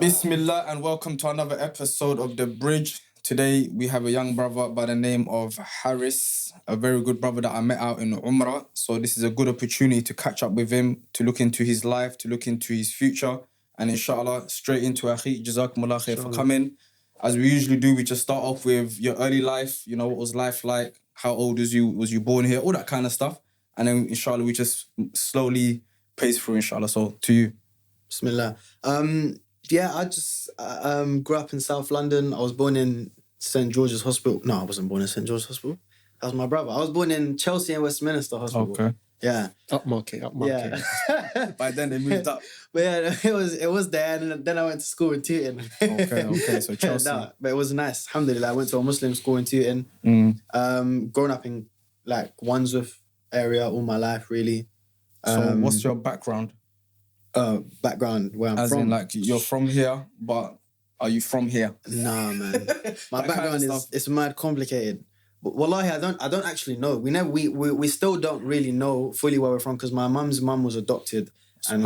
Bismillah and welcome to another episode of The Bridge. Today we have a young brother by the name of Harris, a very good brother that I met out in Umrah. So this is a good opportunity to catch up with him, to look into his life, to look into his future. And inshallah, straight into Akhi, Jazakumullah khair for coming. As we usually do, we just start off with your early life. You know, what was life like? How old was you born here? All that kind of stuff. And then inshallah, we just slowly pace through inshallah. So to you. Bismillah. I just grew up in South London. I was born in St. George's Hospital. No, I wasn't born in St. George's Hospital. That was my brother. I was born in Chelsea and Westminster Hospital. Okay. Yeah. Upmarket. Yeah. By then they moved up. But yeah, it was there, and then I went to school in Tooting. Okay. So Chelsea. No, but it was nice. Alhamdulillah, I went to a Muslim school in Tooting. Grown up in like Wandsworth area all my life, really. So what's your background? Background where I'm As from. in, like, you're from here, but are you from here? Nah, man. My That background kind of is it's mad complicated. But wallahi, I don't actually know. We still don't really know fully where we're from because my mum's mum was adopted. And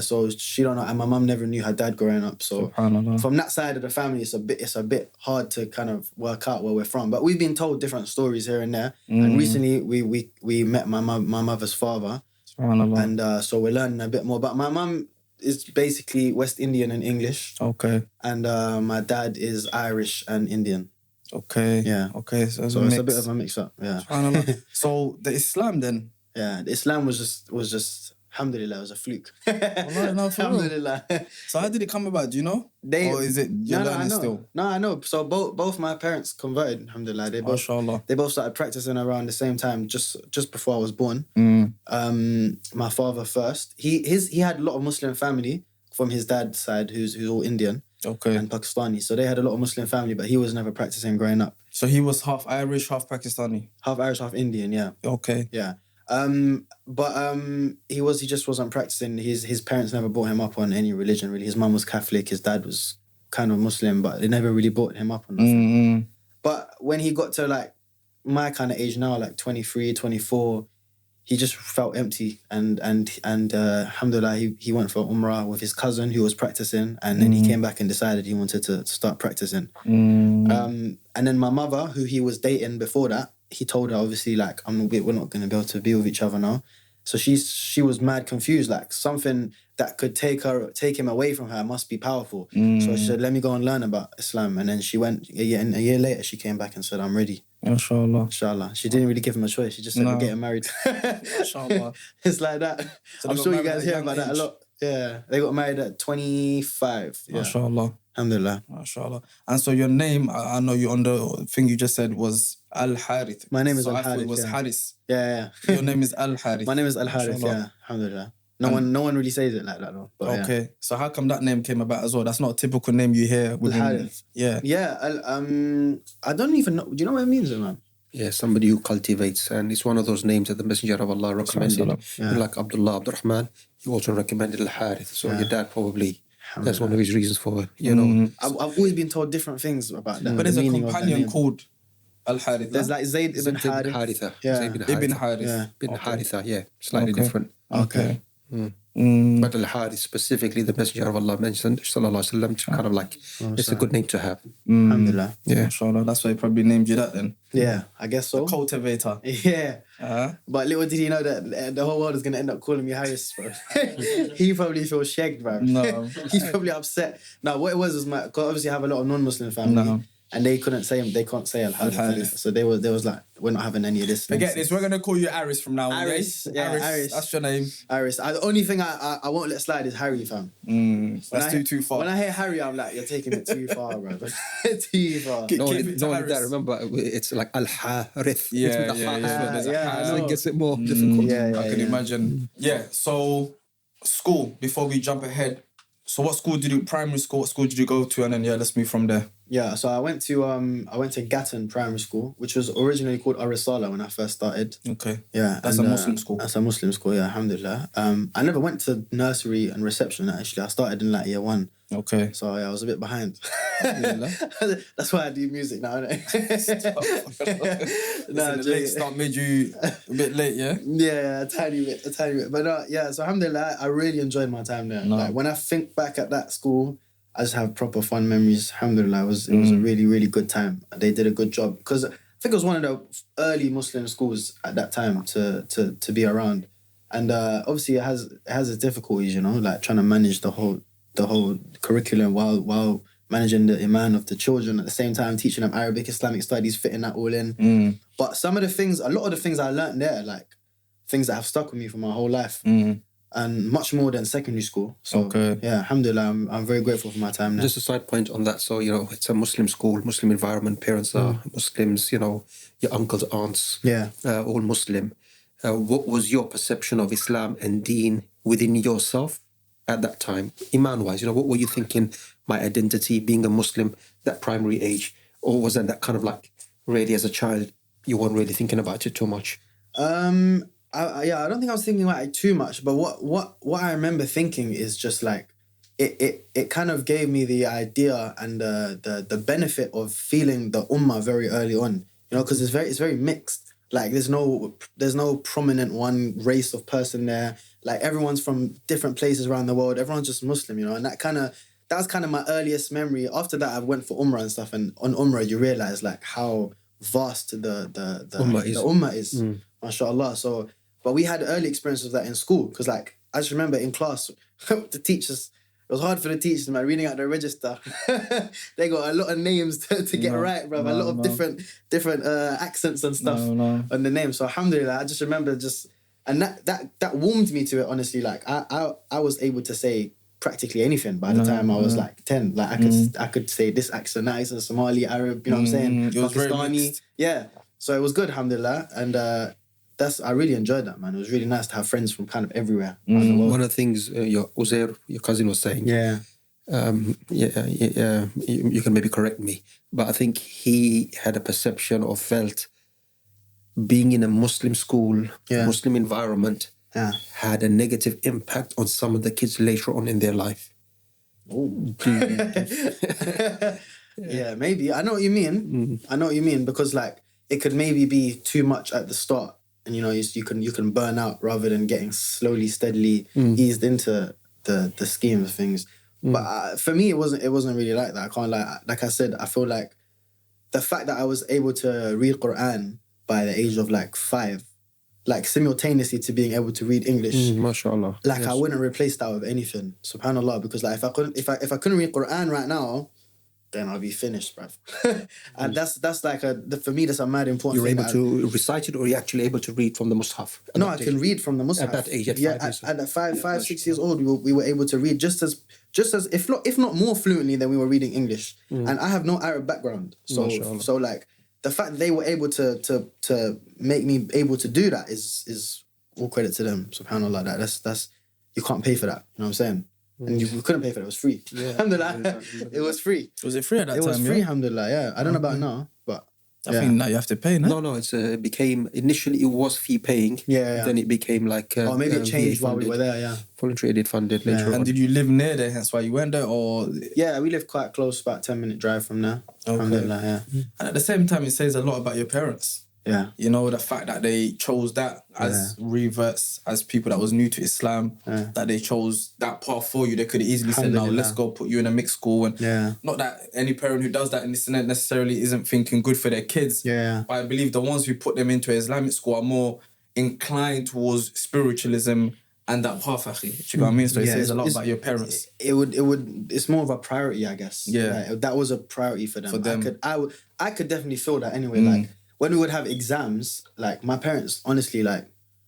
so she don't know, and my mum never knew her dad growing up. So from that side of the family, it's a bit hard to kind of work out where we're from. But we've been told different stories here and there. And recently we met my mother's father. And so we're learning a bit more. But my mum is basically West Indian and English. Okay. And my dad is Irish and Indian. Okay. Yeah. Okay. So it's a bit of a mix up. Yeah. So the Islam then? Yeah. The Islam was just alhamdulillah, it was a fluke. No, for real. Alhamdulillah. So how did it come about? Do you know? Or is it you're learning still? No, I know. So both my parents converted, alhamdulillah. They both started practicing around the same time, just before I was born. My father first. He had a lot of Muslim family from his dad's side, who's all Indian. Okay. And Pakistani. So they had a lot of Muslim family, but he was never practicing growing up. So he was half Irish, half Pakistani? Half Irish, half Indian, yeah. Okay. Yeah. He just wasn't practicing. His parents never brought him up on any religion, really. His mum was Catholic, his dad was kind of Muslim, but they never really brought him up on nothing. But when he got to like my kind of age now, like 23, 24, he just felt empty. And alhamdulillah, he went for Umrah with his cousin who was practicing, and then he came back and decided he wanted to start practicing. And then my mother, who he was dating before that, he told her, obviously, like, we're not going to be able to be with each other now. So she was mad confused, like something that could take him away from her must be powerful. So she said, let me go and learn about Islam. And then she went, a year later, she came back and said, I'm ready. Inshallah. Inshallah. She didn't really give him a choice. She just said, we're getting married. Inshallah. It's like that. So I'm sure you guys hear about that a lot. Yeah. They got married at 25. Yeah. Mashallah. Alhamdulillah. Mashallah. And so your name, I know you on the thing you just said was Al-Harith. My name is Al-Harith. I thought it was Haris. Yeah. Your name is Al-Harith. My name is Al-Harith, yeah. Alhamdulillah. No one really says it like that though. But okay. Yeah. So how come that name came about as well? That's not a typical name you hear with Al-Harith. Yeah. Yeah. I don't even know. Do you know what it means, man? Yeah, somebody who cultivates, and it's one of those names that the Messenger of Allah recommended. Yeah. Like Abdullah, Abdurrahman, he also recommended Al-Harith. So your dad probably, that's one of his reasons for, I've always been told different things about that. But there's a companion called Al-Harith. There's like Zayd ibn Haritha. Yeah. Ibn Harith. Yeah. Ibn Haritha, yeah. Slightly different. Okay. But Al-Harith specifically, the Messenger of Allah mentioned, sallallahu alaihi wasallam, to kind of like, it's a good name to have. Alhamdulillah. Yeah, inshallah. That's why he probably named you that then. Yeah, I guess so. The cultivator. Yeah. But little did he know that the whole world is going to end up calling me Harris, bro. He probably feels shagged, bro. No. He's probably upset. No, what it was cause obviously I have a lot of non-Muslim family. No. And they can't say Al-Harith. So they was like, we're not having any of this. Forget this. We're going to call you Aris from now on. Aris. Yeah, Aris. That's your name. Aris. The only thing I won't let slide is Harry, fam. That's too far. When I hear Harry, I'm like, you're taking it too far, bro. Too far. No one that, remember, it's like Al-Harith. Yeah. So it gets it more difficult. I can imagine. Yeah, so school, before we jump ahead. So what school did you, primary school, what school did you go to? And then, let's move from there. Yeah, so I went to Gatton Primary School, which was originally called Arisala when I first started. Okay. Yeah. That's a Muslim school. That's a Muslim school, yeah, alhamdulillah. I never went to nursery and reception, actually. I started in like year 1. Okay. So I was a bit behind. That's why I do music now, innit? The late start made you a bit late, yeah? Yeah, a tiny bit. But so alhamdulillah, I really enjoyed my time there. No. Like when I think back at that school, I just have proper fun memories. Alhamdulillah, it was a really, really good time. They did a good job because I think it was one of the early Muslim schools at that time to be around. And obviously it has its difficulties, you know, like trying to manage the whole curriculum while managing the iman of the children at the same time, teaching them Arabic, Islamic studies, fitting that all in. But a lot of the things I learned there, like things that have stuck with me for my whole life. And much more than secondary school. So, yeah, alhamdulillah, I'm very grateful for my time now. Just a side point on that. So, you know, it's a Muslim school, Muslim environment. Parents are Muslims, you know, your uncles, aunts, all Muslim. What was your perception of Islam and Deen within yourself at that time, Iman-wise? You know, what were you thinking, my identity, being a Muslim, that primary age? Or was that kind of like, really as a child, you weren't really thinking about it too much? I don't think I was thinking about it too much, but what I remember thinking is just like it kind of gave me the idea and the benefit of feeling the ummah very early on, you know, because it's very mixed. Like there's no prominent one race of person there. Like everyone's from different places around the world. Everyone's just Muslim, you know, and that was kind of my earliest memory. After that, I went for Umrah and stuff, and on Umrah you realize like how vast the ummah is. MashaAllah. So. But we had early experience of that in school because, like, I just remember in class, the teachers, it was hard for the teachers, man, reading out the register. They got a lot of names to get right, bro. A lot of different accents and stuff on the name. So, alhamdulillah, I just remember and that warmed me to it, honestly. Like, I was able to say practically anything by the time I was like 10. Like, I could say this accent, that accent, Somali, Arab, you know what I'm saying? It was very Pakistani. mixed. Yeah. So, it was good, alhamdulillah. And, I really enjoyed that, man. It was really nice to have friends from kind of everywhere around the world. One of the things your cousin was saying. You can maybe correct me, but I think he had a perception or felt being in a Muslim school, Muslim environment, had a negative impact on some of the kids later on in their life. Yeah, maybe. I know what you mean. I know what you mean because like it could maybe be too much at the start. And you know you can burn out rather than getting slowly, steadily eased into the scheme of things. But for me, it wasn't really like that. I can't like I said, I feel like the fact that I was able to read Quran by the age of like 5, like simultaneously to being able to read English, mashallah. Like I wouldn't replace that with anything. Subhanallah, because like if I couldn't read Quran right now, then I'll be finished, bruv. And that's like for me, that's a mad important thing. You're able to recite it, or you're actually able to read from the Mus'haf? No, I can read from the Mus'haf. At that age, at 5, 6 years old, we were able to read just as if not more fluently than we were reading English. And I have no Arab background, so like the fact that they were able to make me able to do that is all credit to them. Subhanallah, that's you can't pay for that. You know what I'm saying? And we couldn't pay for it. It was free. Yeah. Alhamdulillah. It was free. Was it free at that time? It was free, alhamdulillah, yeah. I don't know about now, but... I think now you have to pay, no? No, it's became... Initially, it was fee-paying. Yeah. Then it became like... maybe it changed while we were there, yeah. Voluntary aided funded later on. And did you live near there, hence why you went there, or...? Yeah, we lived quite close, about 10-minute drive from there. Okay. Alhamdulillah, yeah. And at the same time, it says a lot about your parents. Yeah. You know, the fact that they chose that as reverts, as people that was new to Islam, that they chose that path for you. They could have easily said, no, let's go put you in a mixed school. And not that any parent who does that necessarily isn't thinking good for their kids. Yeah. But I believe the ones who put them into Islamic school are more inclined towards spiritualism and that path, akhi. Do you know what I mean? So it says a lot about your parents. It's more of a priority, I guess. Yeah. Like, that was a priority for them. For them. I could definitely feel that anyway. Like, when we would have exams, like, my parents, honestly, like,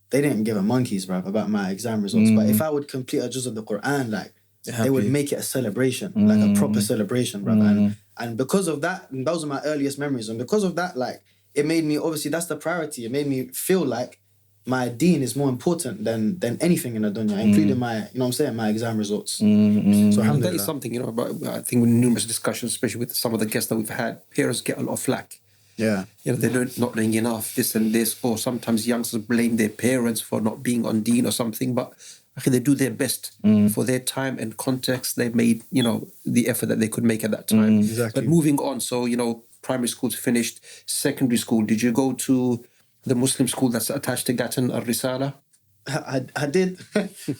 they didn't give a monkey's, bruv, about my exam results. But if I would complete a juz of the Quran, like, they would make it a celebration, like a proper celebration, bruv. And because of that, and those are my earliest memories. And because of that, like, it made me, obviously, that's the priority. It made me feel like my deen is more important than anything in the dunya, including my, you know what I'm saying, my exam results. So alhamdulillah. That is something, you know, about, I think with numerous discussions, especially with some of the guests that we've had, parents get a lot of flack. Yeah. You know, they're not knowing enough, this and this, or sometimes youngsters blame their parents for not being on deen or something, but actually they do their best for their time and context. They made, you know, the effort that they could make at that time. Exactly. But moving on, so, you know, primary school's finished, secondary school, did you go to the Muslim school that's attached to Gatton, Al-Risala? I did.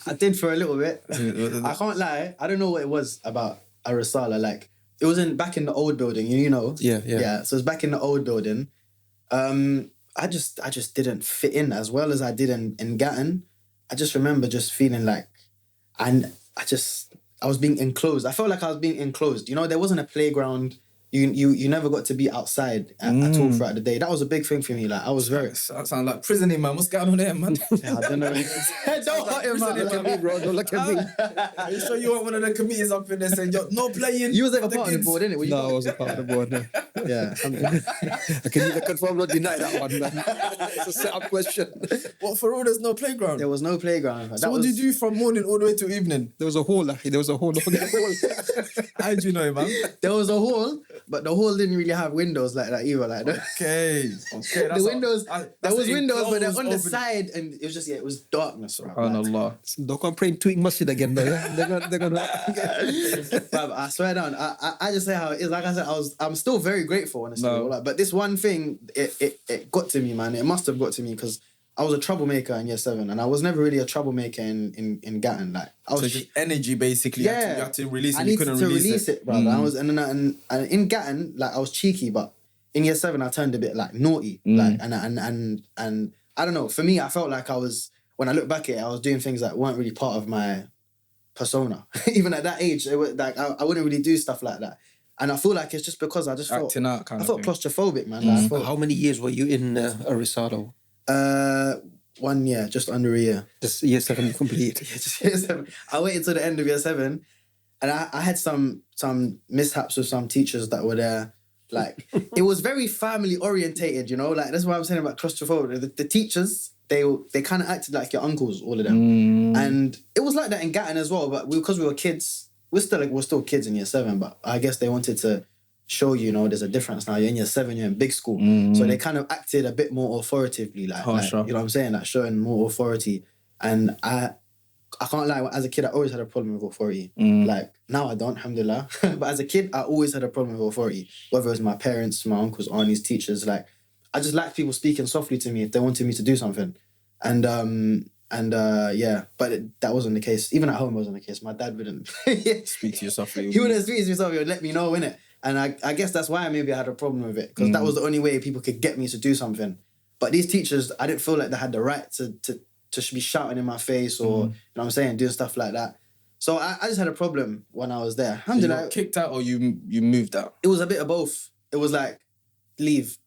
I did for a little bit. I can't lie. I don't know what it was about a risala. Like it was back in the old building, you know. Yeah. So it's back in the old building. I just didn't fit in as well as I did in Gatton. I just remember just feeling like, and I was being enclosed. I felt like I was being enclosed. You know, there wasn't a playground. You never got to be outside at all throughout the day. That was a big thing for me. Like I was very. That sounds like prisoning, man. What's going on there, man? Yeah, I don't know. Don't hurt him, man. Look at me, bro. Don't look at me. Are you sure you weren't one of the committees up in there saying, "Yo, no playing"? You was ever part of the board, didn't it? No, I wasn't part of the board. No. Yeah. I can neither confirm nor deny that one, man. It's a set-up question. What, for real? There's no playground. There was no playground. So what do you do from morning all the way to evening? There was a hall, actually. There was a hall. Don't forget the hall. How do you know, man? There was a hall, but the hall didn't really have windows like that either. Like Okay. the windows, there was windows, but they're on the open. side, and it was just it was darkness. SubhanAllah. Don't come praying Tweak Masjid again, man. They're gonna. Bruv, I swear down. I just say how it is. Like I said, I'm still very grateful, honestly. No. Like, but this one thing, it got to me, man. It must have got to me because I was a troublemaker in year 7, and I was never really a troublemaker in Gatton. Like I was So just energy, basically. Yeah. You had to release it. I You needed couldn't to release it. bro. I was and in Gatton, like I was cheeky, but in year 7 I turned a bit like naughty. Like and I don't know. For me, I felt like I was, when I look back at it, I was doing things that weren't really part of my persona. Even at that age, it was like I wouldn't really do stuff like that. And I feel like it's just because I just felt Acting out kind I of felt thing. claustrophobic, man. Like, I felt, How many years were you in Arisado? 1 year, just under a year. Just year 7 complete. Yeah, just year 7. I waited till the end of year 7, and I had some mishaps with some teachers that were there. Like it was very family orientated, you know. Like that's what I'm saying about claustrophobia. The teachers, they kind of acted like your uncles, all of them, and it was like that in Gatton as well. But because we were kids, we're still kids in year 7. But I guess they wanted to show you know there's a difference now. You're in year 7, you're in big school, so they kind of acted a bit more authoritatively, like you know what I'm saying, like showing more authority. And I can't lie, as a kid I always had a problem with authority. Like now I don't, alhamdulillah. But as a kid I always had a problem with authority, whether it was my parents, my uncles, aunties, teachers. Like I just liked people speaking softly to me if they wanted me to do something. And yeah, but that wasn't the case. Even at home it wasn't the case. My dad wouldn't Speak to yourself. he wouldn't speak to himself, he would let me know, innit? And I guess that's why maybe I had a problem with it, because that was the only way people could get me to do something. But these teachers, I didn't feel like they had the right to be shouting in my face or, you know what I'm saying, doing stuff like that. So I just had a problem when I was there. You got kicked out or you moved out? It was a bit of both. It was like, leave.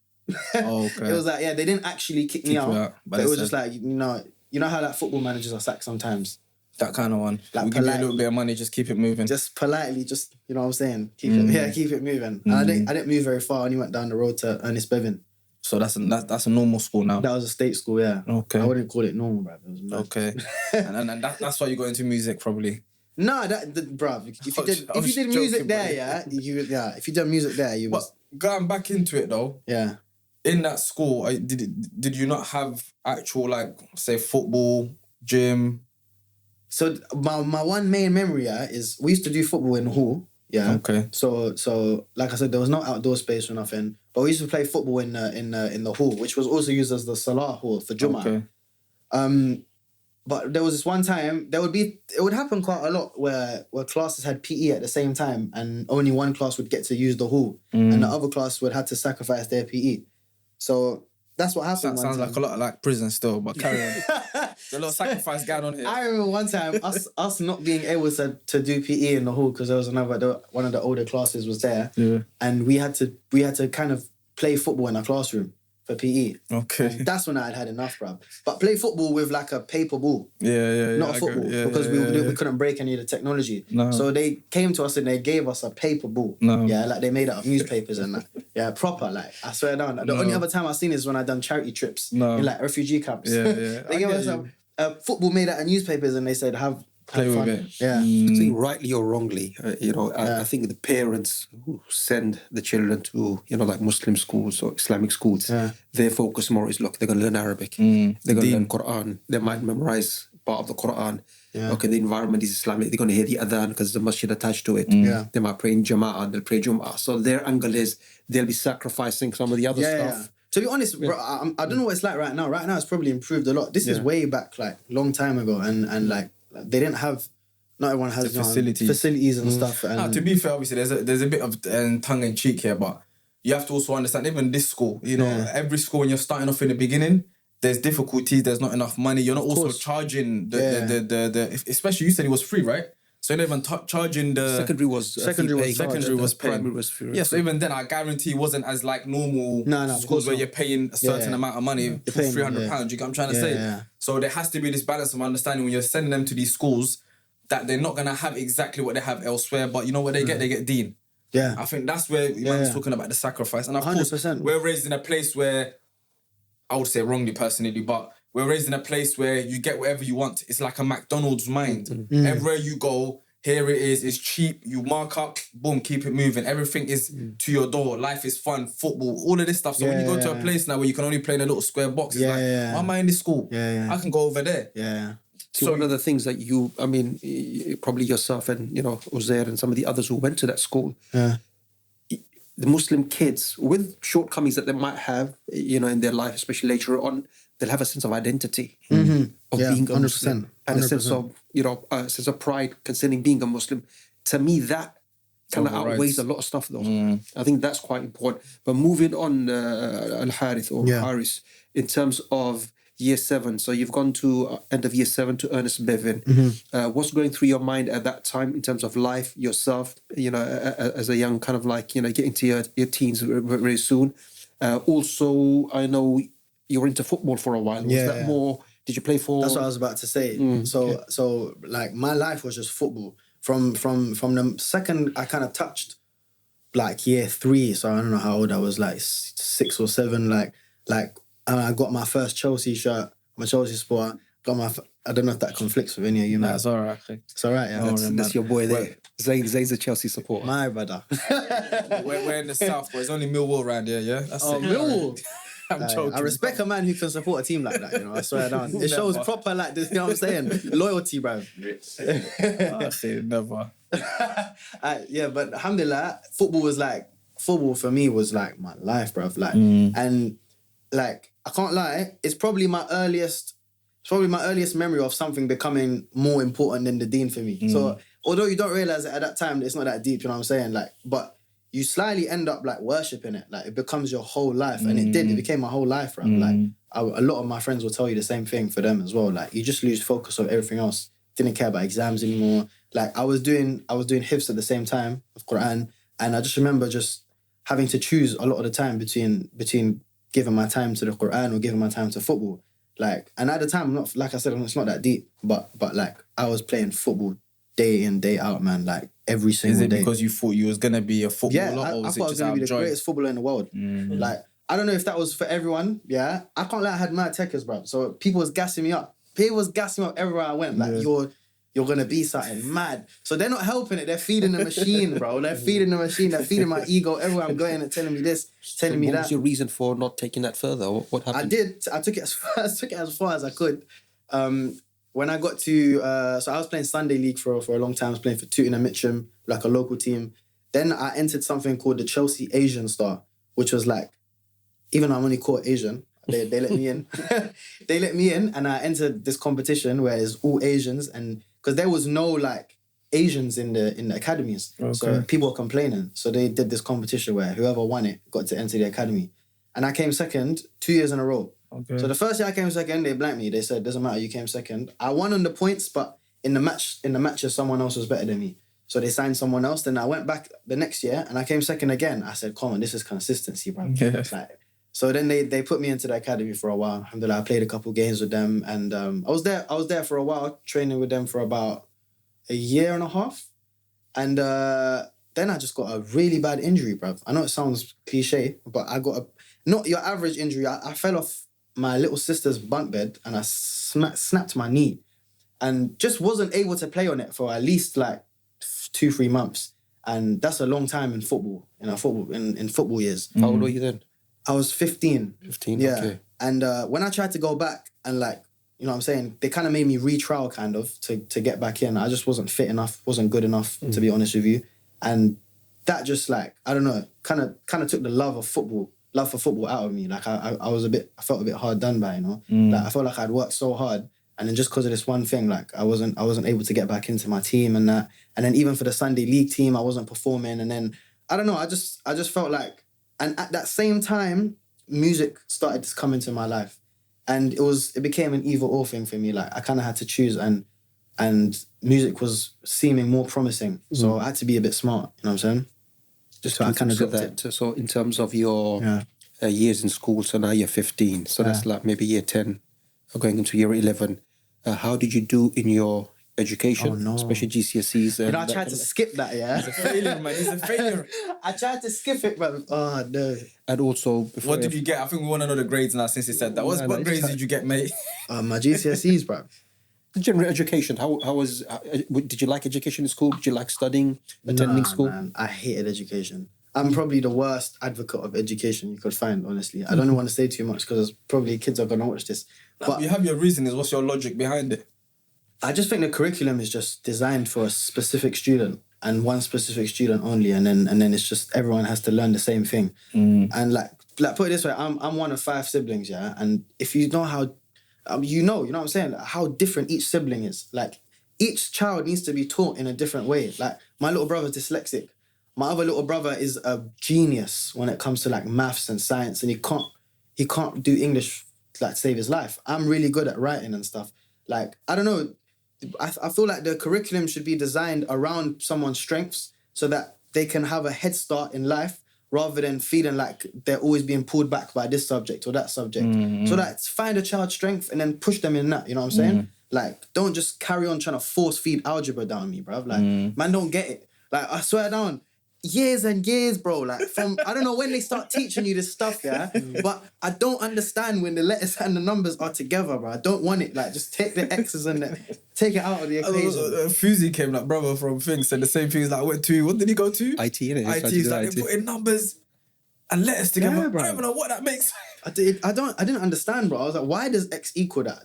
Oh, okay. It was like, yeah, they didn't actually kick me out. But it was just like, you know how like football managers are sacked sometimes? That kind of one. Like we'll give you a little bit of money, just keep it moving. Just politely, just, you know what I'm saying? Keep it moving. And I didn't move very far. I only went down the road to Ernest Bevin. So that's a normal school now? That was a state school, yeah. Okay. I wouldn't call it normal, bruv. It was mad. Okay. and that's why you got into music, probably. No, bruv. If you did music there, if you did music there, you was... But going back into it, though, yeah. In that school, did you not have actual, like, say, football, gym? So my one main memory is we used to do football in the hall. Yeah. Okay. So like I said, there was no outdoor space or nothing. But we used to play football in the hall, which was also used as the Salah hall for Jummah. Okay. But there was this one time, it would happen quite a lot where classes had PE at the same time and only one class would get to use the hall and the other class would have to sacrifice their PE. So that's what happened. Sounds like a lot like prison still, but carry on. There's a lot of sacrifice going on here. I remember one time us not being able to do PE in the hall because there was one of the older classes was there, and we had to kind of play football in our classroom for PE. Okay. And that's when I had enough, bruv. But play football with like a paper ball. Yeah. Not a football, because we couldn't break any of the technology. No. So they came to us and they gave us a paper ball. No. Yeah, like they made out of newspapers and that. Yeah, proper, like, I swear down. The only other time I've seen is when I done charity trips in like refugee camps. Yeah. They gave us a football made out of newspapers and they said, have Play fun. with it. Yeah. I think rightly or wrongly, I think the parents who send the children to, like Muslim schools or Islamic schools, their focus more is, look, they're going to learn Arabic. They're going to learn Quran. They might memorize part of the Quran. Yeah. Okay, the environment is Islamic. They're going to hear the adhan because there's a masjid attached to it. They might pray in Jama'ah, they'll pray Jum'ah. So their angle is they'll be sacrificing some of the other stuff. Yeah. To be honest, bro, I don't know what it's like right now. Right now, it's probably improved a lot. This is way back, like, long time ago. And like, they didn't have not everyone has facilities and stuff. And to be fair, obviously, there's a bit of tongue in cheek here, but you have to also understand, even this school, you know, every school, when you're starting off in the beginning, there's difficulties, there's not enough money. You're not also charging especially you said it was free, right? So you're not even charging the... Secondary was paying. Primary was free. Yeah, so even then, I guarantee it wasn't as like normal schools where you're paying a certain amount of money, £300, you get what I'm trying to say? Yeah. So there has to be this balance of understanding when you're sending them to these schools that they're not going to have exactly what they have elsewhere, but you know what they get? They get Dean. Yeah. I think that's where man is talking about the sacrifice. And of 100%. Course, we're raised in a place where, I would say wrongly personally, but we're raised in a place where you get whatever you want. It's like a McDonald's mind. Everywhere you go, here it is, it's cheap, you mark up, boom, keep it moving. Everything is to your door. Life is fun, football, all of this stuff. So when you go to a place now where you can only play in a little square box, it's why am I in this school? I can go over there. So one of the things that probably yourself and, Uzair and some of the others who went to that school, the Muslim kids, with shortcomings that they might have, in their life, especially later on, they'll have a sense of identity of being a Muslim. 100%. And a sense of, a sense of pride concerning being a Muslim. To me, that kind of outweighs a lot of stuff, though. I think that's quite important. But moving on, Al-Harith or Haris, in terms of Year 7, so you've gone to end of Year 7 to Ernest Bevin. What's going through your mind at that time in terms of life, yourself, as a young kind of like, get into your teens very, very soon? Also, I know you were into football for a while. Was that more, did you play for... That's what I was about to say. So like my life was just football. From the second I kind of touched like Year 3, so I don't know how old I was, like 6 or 7, like I got my first Chelsea shirt, my Chelsea sport. I don't know if that conflicts with any of you, man. That's all right. It's all right, yeah. That's your boy there. Zayn's a Chelsea supporter. My brother. we're in the south, but it's only Millwall around here, yeah? That's it. Millwall? I'm joking. I respect a man who can support a team like that, I swear down. It shows proper, like, you know what I'm saying? Loyalty, bro. Never. Yeah, but alhamdulillah, football for me was like my life, bro. Like, and like, I can't lie, it's probably my earliest memory of something becoming more important than the deen for me. So although you don't realise it at that time, it's not that deep, you know what I'm saying? Like, but you slightly end up like worshipping it. Like, it becomes your whole life. And it became my whole life, bro. Like, a lot of my friends will tell you the same thing for them as well. Like, you just lose focus of everything else. Didn't care about exams anymore. Like, I was doing hifz at the same time of Quran. And I just remember just having to choose a lot of the time between giving my time to the Quran or giving my time to football. Like, and at the time, not, like I said, it's not that deep, but like, I was playing football day in, day out, man, like every single day. Is it because you thought you was going to be a footballer? Yeah, I thought I was going to be the greatest footballer in the world. Like, I don't know if that was for everyone, yeah? I can't lie, I had mad techers, bro. So people was gassing me up. People was gassing me up everywhere I went. Like, you're going to be something mad. So they're not helping it. They're feeding the machine, bro. They're feeding the machine. They're feeding my ego everywhere I'm going and telling me this, telling me that. What was your reason for not taking that further? What happened? I took it as far as I could. When I got to... so I was playing Sunday League for a long time. I was playing for Tooting and Mitcham, like a local team. Then I entered something called the Chelsea Asian Star, which was like... Even though I'm only called Asian, they let me in. They let me in and I entered this competition where it's all Asians and... Because there was no, like, Asians in the academies. Okay. So people were complaining. So they did this competition where whoever won it got to enter the academy. And I came second 2 years in a row. Okay. So the first year I came second, they blanked me. They said, doesn't matter, you came second. I won on the points, but in the matches, someone else was better than me. So they signed someone else. Then I went back the next year and I came second again. I said, come on, this is consistency, bro. Yeah. Like, so then they put me into the academy for a while. Alhamdulillah, I played a couple games with them, and I was there for a while, training with them for about a year and a half, and then I just got a really bad injury, bruv. I know it sounds cliche, but I got not your average injury. I fell off my little sister's bunk bed and I snapped my knee, and just wasn't able to play on it for at least like 2-3 months, and that's a long time in football. In football years. How old were you then? I was 15. 15, yeah. Okay. And when I tried to go back and like, you know what I'm saying, they kind of made me retrial kind of to get back in. I just wasn't fit enough, wasn't good enough, to be honest with you. And that just like, I don't know, kind of took the love for football out of me. Like I felt a bit hard done by, you know? Like I felt like I'd worked so hard And then just because of this one thing, like I wasn't able to get back into my team and that. And then even for the Sunday league team, I wasn't performing. And then I don't know, I just felt like, and at that same time, music started to come into my life. And it became an either or thing for me. Like I kind of had to choose, and music was seeming more promising. So I had to be a bit smart, you know what I'm saying? Just so I kind of got that. So in terms of your years in school, so now you're 15. So that's like maybe year 10 or going into year 11. How did you do in your education, especially GCSEs? You know, I tried to skip that, yeah? He's a failure, man. He's a failure. I tried to skip it, but oh, no. And also... What did you get? I think we want to know the grades now since you said that. What grades did you get, mate? My GCSEs, bro. The general education, how was... did you like education in school? Did you like studying, attending school? Man, I hated education. I'm probably the worst advocate of education you could find, honestly. I don't want to say too much because probably kids are going to watch this. But you have your reasons. What's your logic behind it? I just think the curriculum is just designed for a specific student and one specific student only, and then it's just everyone has to learn the same thing. And like put it this way, I'm one of 5 siblings, yeah. And if you know how, you know what I'm saying, like, how different each sibling is. Like each child needs to be taught in a different way. Like my little brother's dyslexic. My other little brother is a genius when it comes to like maths and science, and he can't do English like to save his life. I'm really good at writing and stuff. Like I don't know. I feel like the curriculum should be designed around someone's strengths so that they can have a head start in life rather than feeling like they're always being pulled back by this subject or that subject. So that find a child's strength and then push them in that, you know what I'm saying? Like, don't just carry on trying to force feed algebra down me, bruv. Like, man don't get it. Like, I swear down, years and years, bro. Like, from, I don't know when they start teaching you this stuff, yeah? But I don't understand when the letters and the numbers are together, bro. I don't want it. Like, just take the X's and take it out of the equation. Fuzi came, like, brother from things, said the same things that I went to. What did he go to? IT, innit? IT. He's like, they put in numbers and letters together. Yeah, bro. I don't even know what that makes. I didn't understand, bro. I was like, why does X equal that?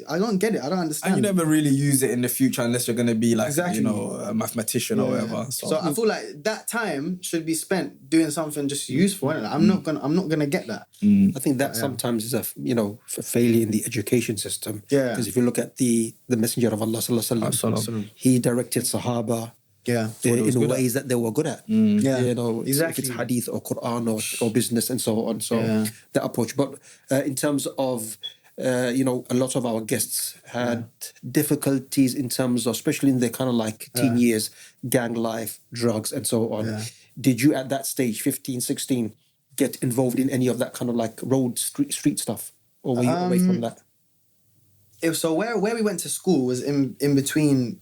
I don't get it. I don't understand. And you never really use it in the future unless you're going to be like, you know, a mathematician or whatever. So I feel like that time should be spent doing something just useful. Like, I'm not gonna get that. I think that sometimes is a failure in the education system. Yeah. Because if you look at the Messenger of Allah sallallahu alaihi wasallam, he directed Sahaba. In ways that they were good at. You know, exactly. If it's hadith or Quran or business and so on. So that approach. But in terms of, a lot of our guests had difficulties in terms of, especially in their kind of like teen years, gang life, drugs and so on. Did you at that stage, 15, 16, get involved in any of that kind of like road, street stuff? Or were you away from that? So where we went to school was in between.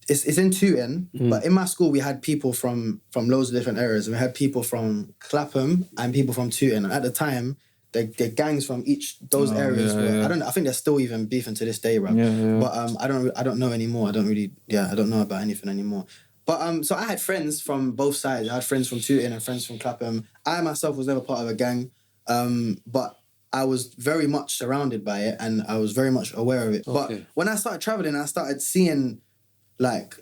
It's in Tooting, but in my school we had people from loads of different areas. We had people from Clapham and people from Tooting. And at the time, the gangs from those areas were. I don't know. I think they're still even beefing to this day, bro. But I don't know anymore. I don't know about anything anymore. But so I had friends from both sides. I had friends from Tooting and friends from Clapham. I myself was never part of a gang, but I was very much surrounded by it and I was very much aware of it. But when I started traveling, I started seeing like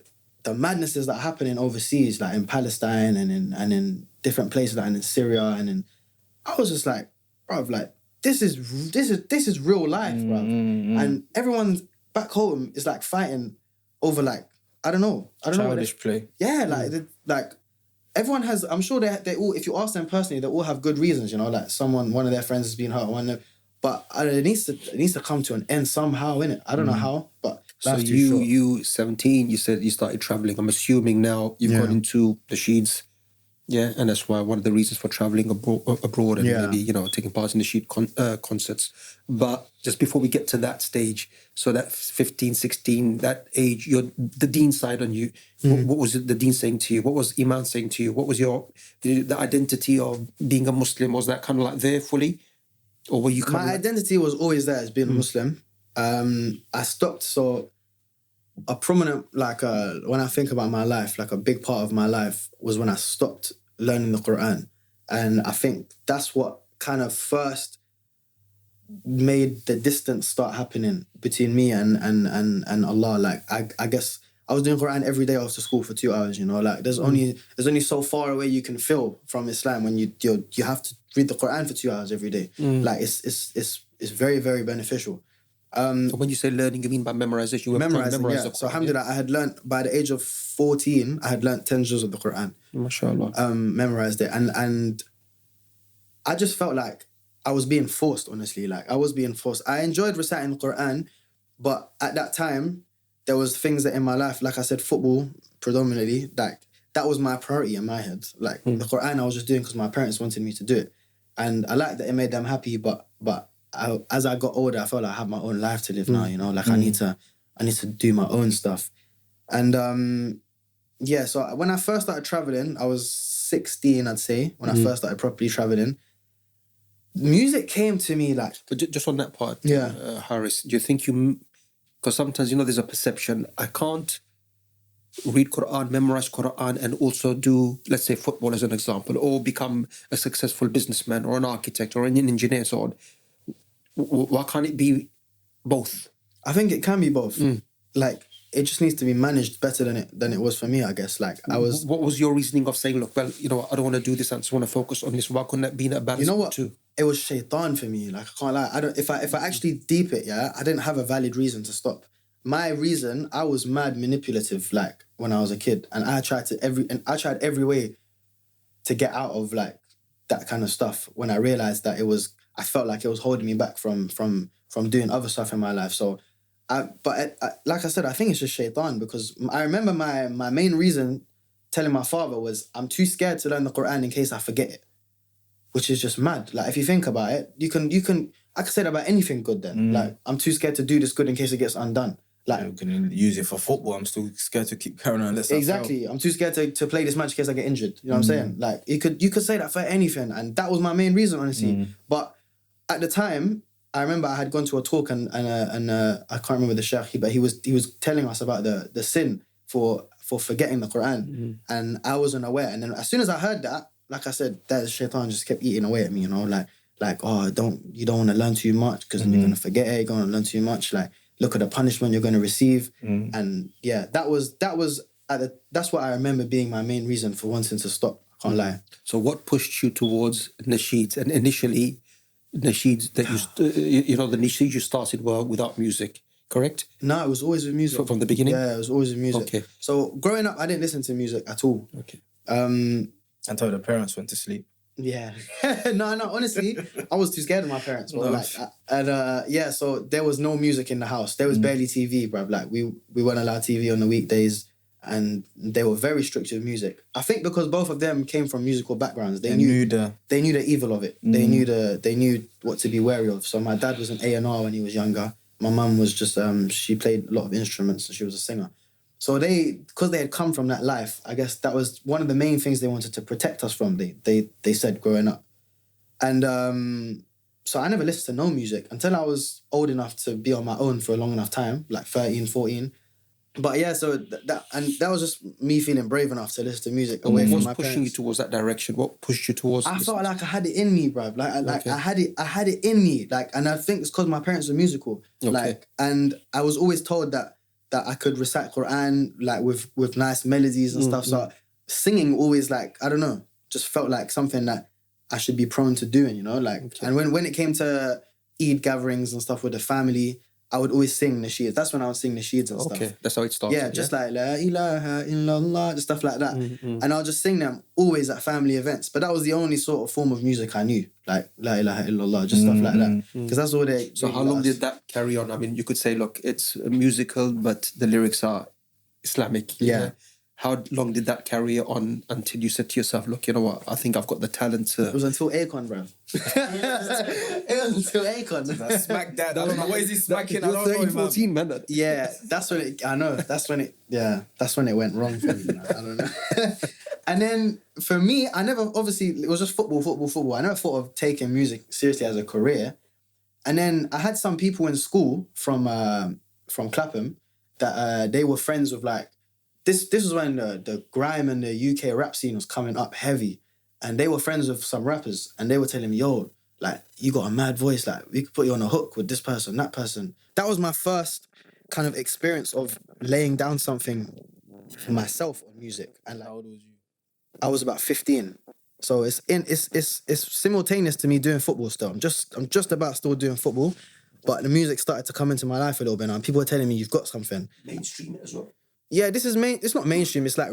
the madnesses that are happening overseas, like in Palestine and in different places, like in Syria, and I was just like, bruv, like this is real life, bruv. And everyone back home is like fighting over like I don't know childish play. Yeah, like everyone has. I'm sure they all. If you ask them personally, they all have good reasons. You know, like one of their friends has been hurt, but it needs to come to an end somehow, innit? I don't know how, but. So you 17, you said you started traveling. I'm assuming now you've gone into nasheeds, and that's why one of the reasons for traveling abroad and maybe taking part in nasheed concerts. But just before we get to that stage, so that 15, 16, that age, the deen side on you. What was the deen saying to you? What was Iman saying to you? What was the identity of being a Muslim? Was that kind of like there fully, or were you? My identity was always there as being a Muslim. I stopped, so a prominent, when I think about my life, like a big part of my life was when I stopped learning the Quran. And I think that's what kind of first made the distance start happening between me and Allah. Like, I guess I was doing Quran every day after school for 2 hours, like there's only so far away you can feel from Islam when you have to read the Quran for 2 hours every day. Like it's very, very beneficial. So when you say learning, you mean by memorization? You were trying to Memorizing, memorize yeah. the Quran, So alhamdulillah, I had learned, by the age of 14, I had learned 10 juz of the Quran. MashaAllah. Memorized it. And I just felt like I was being forced, honestly. Like, I was being forced. I enjoyed reciting the Quran, but at that time, there was things that in my life, like I said, football, predominantly, like, that was my priority in my head. Like, the Quran I was just doing because my parents wanted me to do it. And I liked that it made them happy, but as I got older, I felt like I had my own life to live now, you know? Like, I need to do my own stuff. And, yeah, so when I first started traveling, I was 16, I'd say, when I first started properly traveling. Music came to me like... But just on that part, Yeah. Harris, do you think because sometimes, you know, there's a perception, I can't read Quran, memorize Quran, and also do, let's say, football as an example, or become a successful businessman or an architect or an engineer and so on. Why can't it be both? I think it can be both. Like, it just needs to be managed better than it was for me, I guess. Like, What was your reasoning of saying, look, well, you know, I don't want to do this, I just want to focus on this. Why couldn't that be in a balance? You know what? Too? It was shaitan for me. Like, I can't lie. If I actually deep it, yeah, I didn't have a valid reason to stop. My reason, I was mad manipulative, like, when I was a kid. And I tried every way to get out of, like, that kind of stuff when I realized that I felt like it was holding me back from doing other stuff in my life. So, like I said, I think it's just shaitan, because I remember my main reason telling my father was, I'm too scared to learn the Quran in case I forget it, which is just mad. Like, if you think about it, I could say that about anything good then. Like, I'm too scared to do this good in case it gets undone. Like, You can use it for football. I'm still scared to keep carrying on unless exactly. I'm too scared to play this match in case I get injured. You know what I'm saying? Like, you could say that for anything, and that was my main reason, honestly. But at the time, I remember I had gone to a talk and I can't remember the sheikh, but he was telling us about the sin for forgetting the Quran, and I wasn't aware. And then as soon as I heard that, like I said, that shaitan just kept eating away at me. You know, like oh, you don't want to learn too much because then you're gonna forget it. You're gonna learn too much. Like, look at the punishment you're gonna receive. And yeah, that's what I remember being my main reason for wanting to stop. I can't lie. So what pushed you towards nasheeds? And initially, nasheeds that the nasheeds you started were without music, correct? No, it was always with music. From the beginning? Yeah, it was always with music. Okay. So growing up, I didn't listen to music at all. Okay. Until the parents went to sleep. Yeah. no, honestly, I was too scared of my parents. Bro. So there was no music in the house. There was barely TV, bruv. Like, we weren't allowed TV on the weekdays, and they were very strict with music. I think because both of them came from musical backgrounds, they knew the evil of it. They knew what to be wary of. So my dad was an A&R when he was younger. My mum was just she played a lot of instruments, and she was a singer. So because they had come from that life, I guess that was one of the main things they wanted to protect us from. They said growing up. And so I never listened to no music until I was old enough to be on my own for a long enough time, like 13, 14. But yeah, so that was just me feeling brave enough to listen to music away from my parents. What was pushing you towards that direction? What pushed you towards? I felt like I had it in me, bruv. I had it in me. Like, and I think it's because my parents were musical. Okay. Like, and I was always told that I could recite Quran like with nice melodies and stuff. So singing always, like, I don't know, just felt like something that I should be prone to doing, you know? Like, and when it came to Eid gatherings and stuff with the family, I would always sing nasheeds. That's when I would sing nasheeds and stuff. Okay, that's how it started. Yeah, just like La ilaha illallah, just stuff like that. And I'll just sing them always at family events. But that was the only sort of form of music I knew, like La ilaha illallah, just stuff like that. Because that's all they. So how long did that carry on? I mean, you could say, look, it's musical, but the lyrics are Islamic. Yeah. How long did that carry on until you said to yourself, look, you know what, I think I've got the talent to... It was until Akon, bro. It was until Akon. Smack that. I don't know. What is he smacking? I don't know. 13, man. Yeah, that's when it... I know. That's when it went wrong for me. I don't know. And then, for me, I never... Obviously, it was just football. I never thought of taking music seriously as a career. And then I had some people in school from Clapham that they were friends with, like... This was when the grime and the UK rap scene was coming up heavy. And they were friends with some rappers. And they were telling me, yo, like, you got a mad voice. Like, we could put you on a hook with this person, that person. That was my first kind of experience of laying down something for myself on music. And like, how old was you? I was about 15. So it's simultaneous to me doing football still. I'm just about still doing football. But the music started to come into my life a little bit now. And people were telling me, you've got something. Mainstream as well. Yeah, this is it's not mainstream. It's like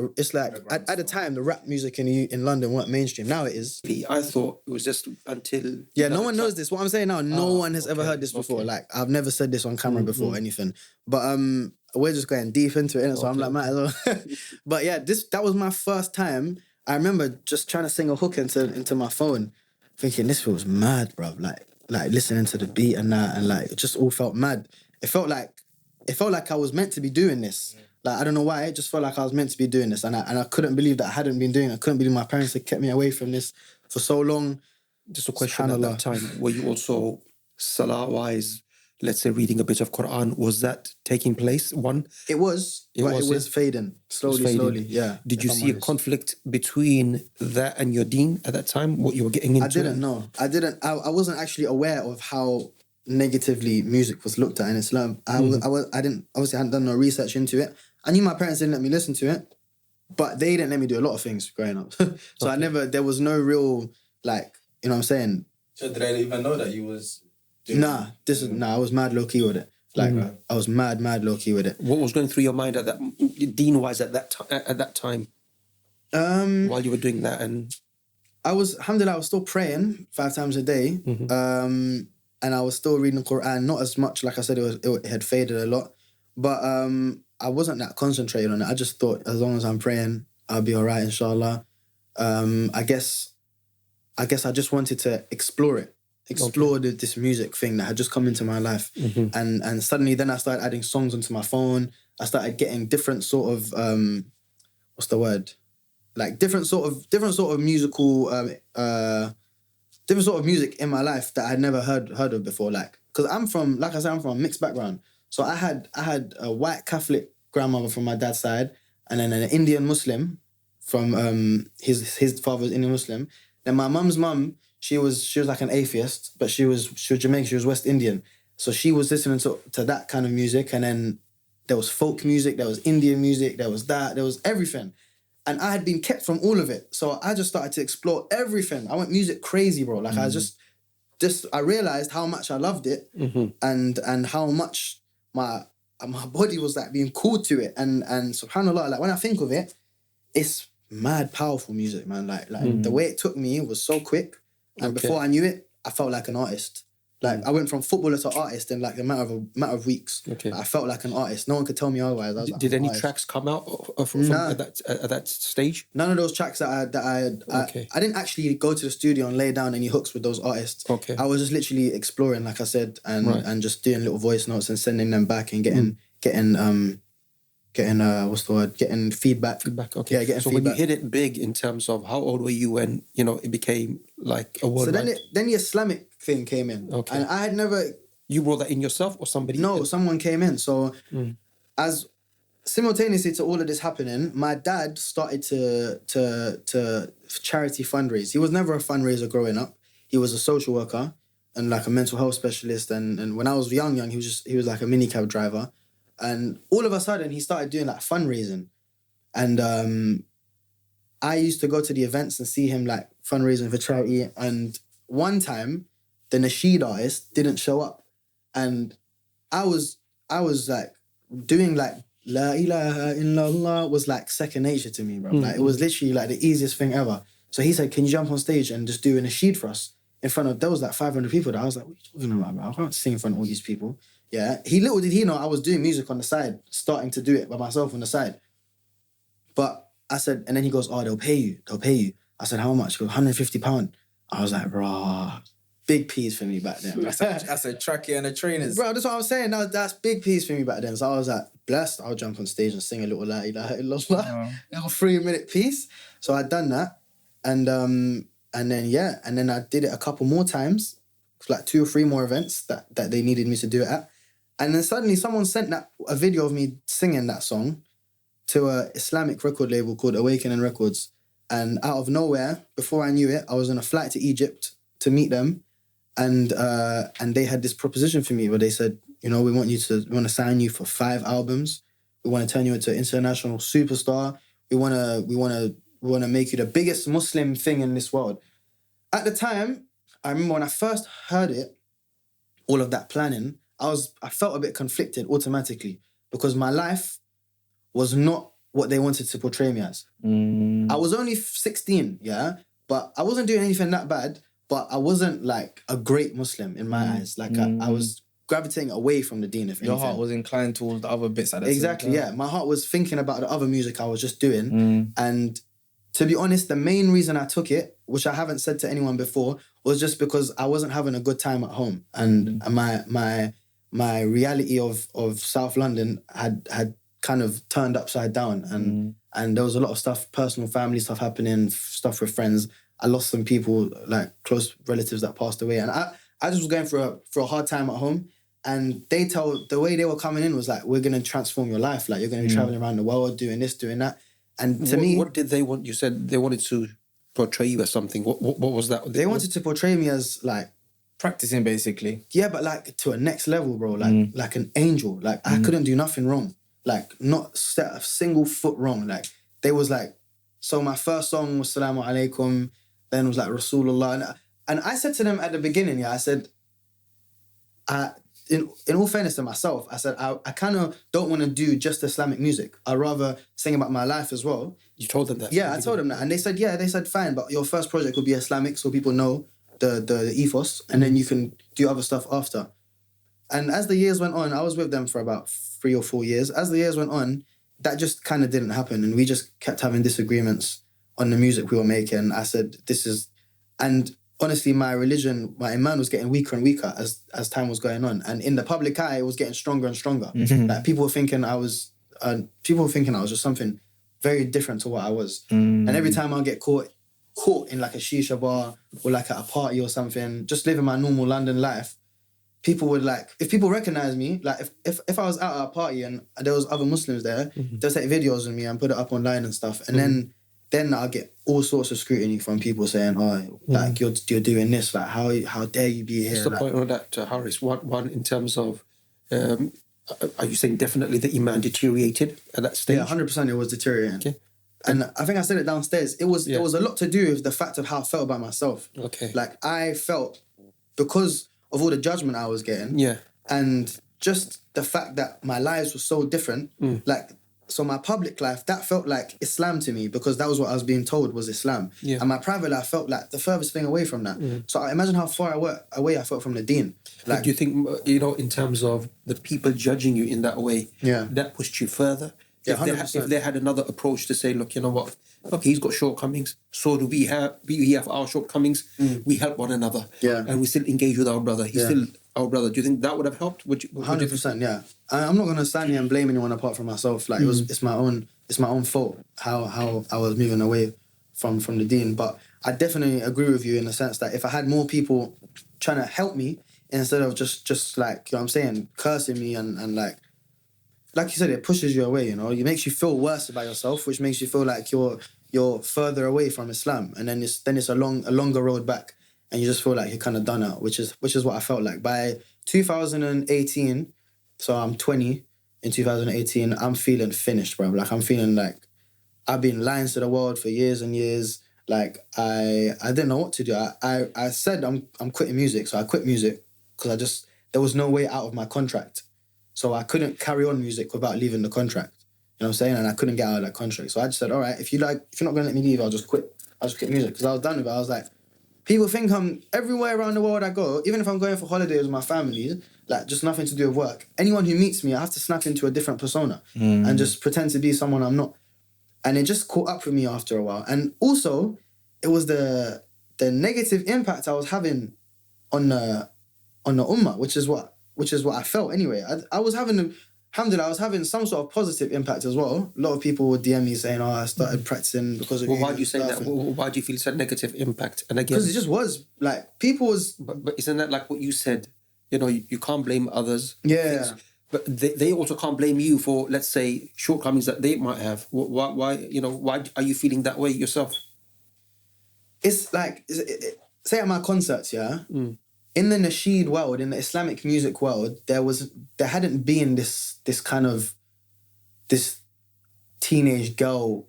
at the time, the rap music in London weren't mainstream. Now it is. I thought it was just until... Yeah, no one knows this. What I'm saying now, no one has ever heard this before. Like, I've never said this on camera before or anything. But we're just going deep into it, innit? So I'm like, might as well. But yeah, that was my first time. I remember just trying to sing a hook into my phone, thinking this feels mad, bruv. Like listening to the beat and that, and like it just all felt mad. It felt like I was meant to be doing this. Like, I don't know why, it just felt like I was meant to be doing this. And I couldn't believe that I hadn't been doing it. I couldn't believe my parents had kept me away from this for so long. Just a question at that time, were you also, salah-wise, let's say reading a bit of Quran, was that taking place? It was fading. Slowly, yeah. Did you see a conflict between that and your deen at that time, what you were getting into? I didn't know. I wasn't actually aware of how negatively music was looked at in Islam. I hadn't done no research into it. I knew my parents didn't let me listen to it, but they didn't let me do a lot of things growing up. So there was no real, like, you know what I'm saying? So did they even know that you was doing I was mad low-key with it. Like, I was mad low-key with it. What was going through your mind deen-wise at that time? While you were doing that? And alhamdulillah, I was still praying 5 times a day. And I was still reading the Quran, not as much, like I said, it had faded a lot. But I wasn't that concentrated on it. I just thought, as long as I'm praying, I'll be all right, inshallah. I guess I just wanted to explore this music thing that had just come into my life. And suddenly then I started adding songs onto my phone. I started getting different sort of, what's the word? Like different sort of musical, different sort of music in my life that I'd never heard of before. Like, because I'm from a mixed background. So I had a white Catholic grandmother from my dad's side, and then an Indian Muslim from his father was Indian Muslim. Then my mum's mum, she was like an atheist, but she was Jamaican, she was West Indian. So she was listening to that kind of music, and then there was folk music, there was Indian music, there was everything. And I had been kept from all of it. So I just started to explore everything. I went music crazy, bro. Like I just I realized how much I loved it, and how much my body was like being called to it. And subhanAllah, like when I think of it, it's mad powerful music, man. Like the way it took me was so quick. And before I knew it, I felt like an artist. Like I went from footballer to artist in like a matter of weeks. Okay. I felt like an artist. No one could tell me otherwise. I was like, did any tracks come out from at that stage? None of those tracks I didn't actually go to the studio and lay down any hooks with those artists. Okay. I was just literally exploring, like I said, and just doing little voice notes and sending them back and getting what's the word? Getting feedback. Okay. Yeah, getting so feedback. When you hit it big in terms of how old were you when it became like a world? So then the Islamic thing came in. Okay. And I had never. You brought that in yourself or somebody? No, someone came in. So as simultaneously to all of this happening, my dad started to charity fundraise. He was never a fundraiser growing up. He was a social worker and like a mental health specialist. And when I was young, he was like a minicab driver. And all of a sudden, he started doing like fundraising. And I used to go to the events and see him like fundraising for charity. And one time, the nasheed artist didn't show up. And I was like doing like La ilaha illallah was like second nature to me, bro. Like it was literally like the easiest thing ever. So he said, can you jump on stage and just do a nasheed for us? In front of, there was like 500 people that I was like, what are you talking about, bro? I can't sing in front of all these people. Yeah. Little did he know I was doing music on the side, starting to do it by myself on the side. But I said, and then he goes, oh, they'll pay you. I said, how much? He goes, £150. I was like, bro, big P's for me back then. That's a trackie and a trainers. Bro, that's what I'm saying. That's big P's for me back then. So I was like, blessed. I'll jump on stage and sing a little La ilaha illallah. A 3-minute piece. So I'd done that. And then I did it a couple more times, like 2 or 3 more events that they needed me to do it at. And then suddenly someone sent a video of me singing that song to a Islamic record label called Awakening Records. And out of nowhere, before I knew it, I was on a flight to Egypt to meet them. And they had this proposition for me where they said, we want to sign you for 5 albums. We want to turn you into an international superstar. We want to make you the biggest Muslim thing in this world. At the time, I remember when I first heard it, all of that planning, I felt a bit conflicted automatically because my life was not what they wanted to portray me as. I was only 16, yeah, but I wasn't doing anything that bad, but I wasn't like a great Muslim in my eyes. Like I was gravitating away from the deen, if anything. Your heart was inclined towards the other bits at the Exactly, yeah. My heart was thinking about the other music I was just doing. And to be honest, the main reason I took it, which I haven't said to anyone before, was just because I wasn't having a good time at home. And my reality of South London had kind of turned upside down. And there was a lot of stuff, personal family stuff happening, stuff with friends. I lost some people, like close relatives that passed away. And I just was going for a hard time at home. And the way they were coming in was like, we're going to transform your life. Like, you're going to be traveling around the world, doing this, doing that. And to me... What did they want? You said they wanted to portray you as something. What was that? They wanted to portray me as like... Practicing, basically. Yeah, but like to a next level, bro. Like an angel. Like, I couldn't do nothing wrong. Like, not step a single foot wrong. Like, they was like... So my first song was Salamu Alaikum. Then it was like Rasulullah. And I said to them at the beginning, I said... In all fairness to myself, I said, I kind of don't want to do just Islamic music. I'd rather sing about my life as well. You told them that? Yeah, I told them that. And they said, fine, but your first project will be Islamic so people know the ethos, and then you can do other stuff after. And as the years went on, I was with them for about 3 or 4 years. As the years went on, that just kind of didn't happen. And we just kept having disagreements on the music we were making. I said, and honestly, my religion, my iman was getting weaker and weaker as time was going on. And in the public eye, it was getting stronger and stronger. Like, people were thinking I was just something very different to what I was. And every time I'd get caught in like a shisha bar or like at a party or something, just living my normal London life, people would like, if people recognize me, like if I was out at a party and there was other Muslims there, they'll take videos of me and put it up online and stuff. And then I'll get all sorts of scrutiny from people saying, "Oh, like you're doing this. Like, how dare you be here?" What's the point on that, Harris? One in terms of, are you saying definitely the iman deteriorated at that stage? Yeah, 100%. It was deteriorating. Okay. And I think I said it downstairs. It was a lot to do with the fact of how I felt about myself. Okay. Like, I felt because of all the judgment I was getting. Yeah. And just the fact that my lives were so different, like. So my public life, that felt like Islam to me because that was what I was being told was Islam. Yeah. And my private life felt like the furthest thing away from that. So I imagine how far away I felt from the deen. Like, do you think, in terms of the people judging you in that way, that pushed you further? Yeah, 100%. If they had another approach to say, look, you know what? Okay, he's got shortcomings. So do we have. We have our shortcomings. We help one another. Yeah. And we still engage with our brother. He's still our brother. Do you think that would have helped? 100%, yeah. I'm not gonna stand here and blame anyone apart from myself. Like, it's my own fault how I was moving away from the deen. But I definitely agree with you in the sense that if I had more people trying to help me instead of just like, you know what I'm saying, cursing me and like you said, it pushes you away. It makes you feel worse about yourself, which makes you feel like you're further away from Islam, and then it's a longer road back. And you just feel like you're kind of done out, which is what I felt like. By 2018, so I'm 20 in 2018, I'm feeling finished, bro. Like, I'm feeling like I've been lying to the world for years and years. Like, I didn't know what to do. I said I'm quitting music, so I quit music because there was no way out of my contract. So I couldn't carry on music without leaving the contract. You know what I'm saying? And I couldn't get out of that contract. So I just said, all right, if you're not going to let me leave, I'll just quit. I'll just quit music because I was done with it. I was like, people think I'm everywhere around the world I go, even if I'm going for holidays with my family, like just nothing to do with work. Anyone who meets me, I have to snap into a different persona and just pretend to be someone I'm not. And it just caught up with me after a while. And also, it was the negative impact I was having on the ummah, which is what I felt anyway. I was having alhamdulillah, I was having some sort of positive impact as well. A lot of people would DM me saying, I started practicing because of you. Why do you say that? Why do you feel it's a negative impact? And again, because it just was, like, people was... But isn't that like what you said? You can't blame others. Yeah. But they also can't blame you for, let's say, shortcomings that they might have. Why are you feeling that way yourself? It's like, say at my concerts, yeah? In the nasheed world, in the Islamic music world, there hadn't been this kind of, this teenage girl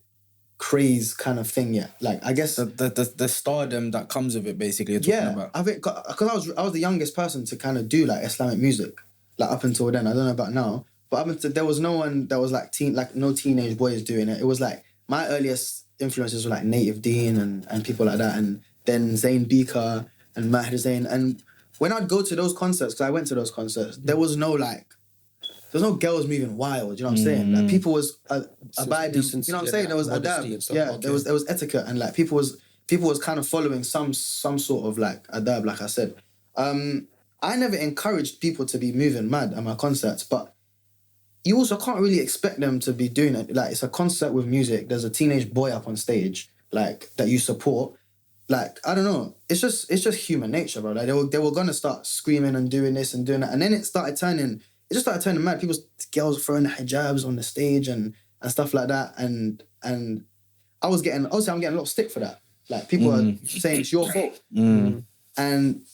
craze kind of thing yet. Like, I guess the stardom that comes with it, basically, you're talking about. I think because I was the youngest person to kind of do like Islamic music, like up until then. I don't know about now, but up until there was no one that was like no teenage boys doing it. It was like my earliest influences were like Native Dean and people like that, and then Zayn Bika and Maher Zayn. And when I'd go to those concerts, because I went to those concerts, there was no girls moving wild, you know what I'm saying? Like, people was abiding, you know what I'm saying? There was adab, there was etiquette, and like people was kind of following some sort of like adab, like I said. I never encouraged people to be moving mad at my concerts, but you also can't really expect them to be doing it. Like, it's a concert with music, there's a teenage boy up on stage, like, that you support. Like, I don't know, it's just human nature, bro. Like, they were gonna start screaming and doing this and doing that, and then it just started turning mad. Girls throwing hijabs on the stage and stuff like that. And I'm getting a lot of stick for that. Like, people are saying it's your fault. And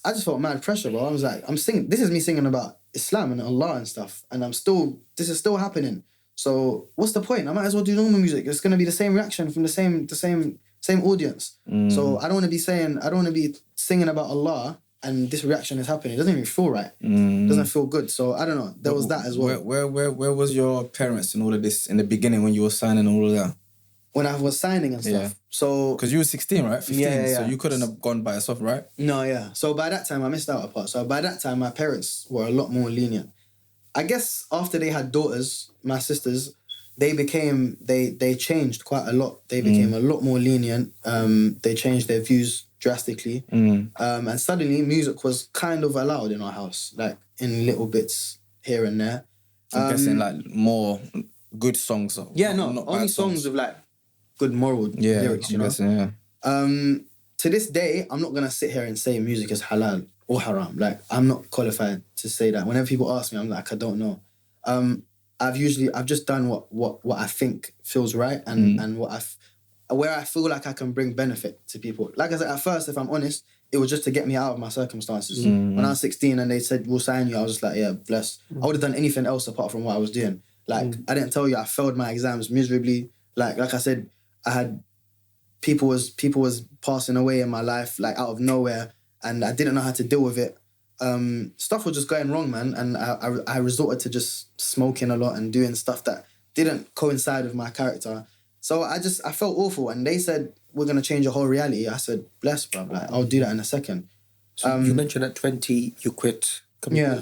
I just felt mad pressure, bro. I was like, this is me singing about Islam and Allah and stuff. And this is still happening. So what's the point? I might as well do normal music. It's going to be the same reaction from the same audience. So I don't want to be singing about Allah and this reaction is happening. It doesn't even feel right. It doesn't feel good. So I don't know. There was that as well. Where was your parents in all of this in the beginning when you were signing all of that? When I was signing and stuff. Yeah. So because you were 16, right? 15. Yeah. So you couldn't have gone by yourself, right? No, yeah. So by that time I missed out a part. So by that time my parents were a lot more lenient. I guess after they had daughters, my sisters, they changed quite a lot. They became a lot more lenient. They changed their views drastically. And suddenly music was kind of allowed in our house, like in little bits here and there. I'm guessing like more good songs. Not only songs with like good moral lyrics, you know. Guessing, To this day, I'm not gonna sit here and say music is halal or haram. Like, I'm not qualified to say that. Whenever people ask me, I'm like, I don't know. I've just done what I think feels right and where I feel like I can bring benefit to people. Like I said, at first, if I'm honest, it was just to get me out of my circumstances. When I was 16 and they said, we'll sign you, I was just like, yeah, bless. I would have done anything else apart from what I was doing. Like, I didn't tell you, I failed my exams miserably. Like I said, I had people was passing away in my life, like out of nowhere, and I didn't know how to deal with it. Stuff was just going wrong, man, and I resorted to just smoking a lot and doing stuff that didn't coincide with my character. So I felt awful, and they said, we're going to change your whole reality. I said, bless, bro, like, I'll do that in a second. So you mentioned at 20 you quit.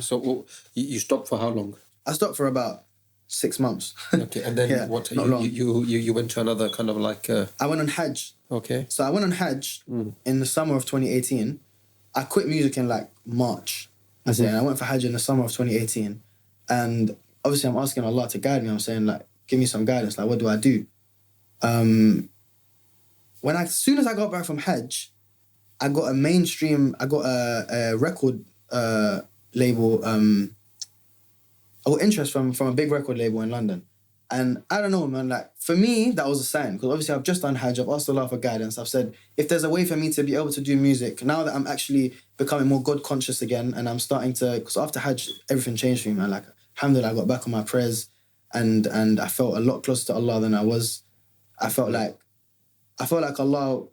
So you stopped for how long? I stopped for about 6 months. Okay, and then what? You went to another kind of like... I went on Hajj. Okay. So I went on Hajj in the summer of 2018. I quit music in like March. I went for Hajj in the summer of 2018. And obviously I'm asking Allah to guide me. I'm saying, like, give me some guidance. Like, what do I do? As soon as I got back from Hajj, I got a record label. I got interest from a big record label in London. And I don't know, man, like, for me, that was a sign. Because obviously I've just done Hajj, I've asked Allah for guidance. I've said, if there's a way for me to be able to do music, now that I'm actually becoming more God conscious again, and I'm starting to, because after Hajj, everything changed for me, man. Like, alhamdulillah, I got back on my prayers, and I felt a lot closer to Allah than I was. I felt like Allah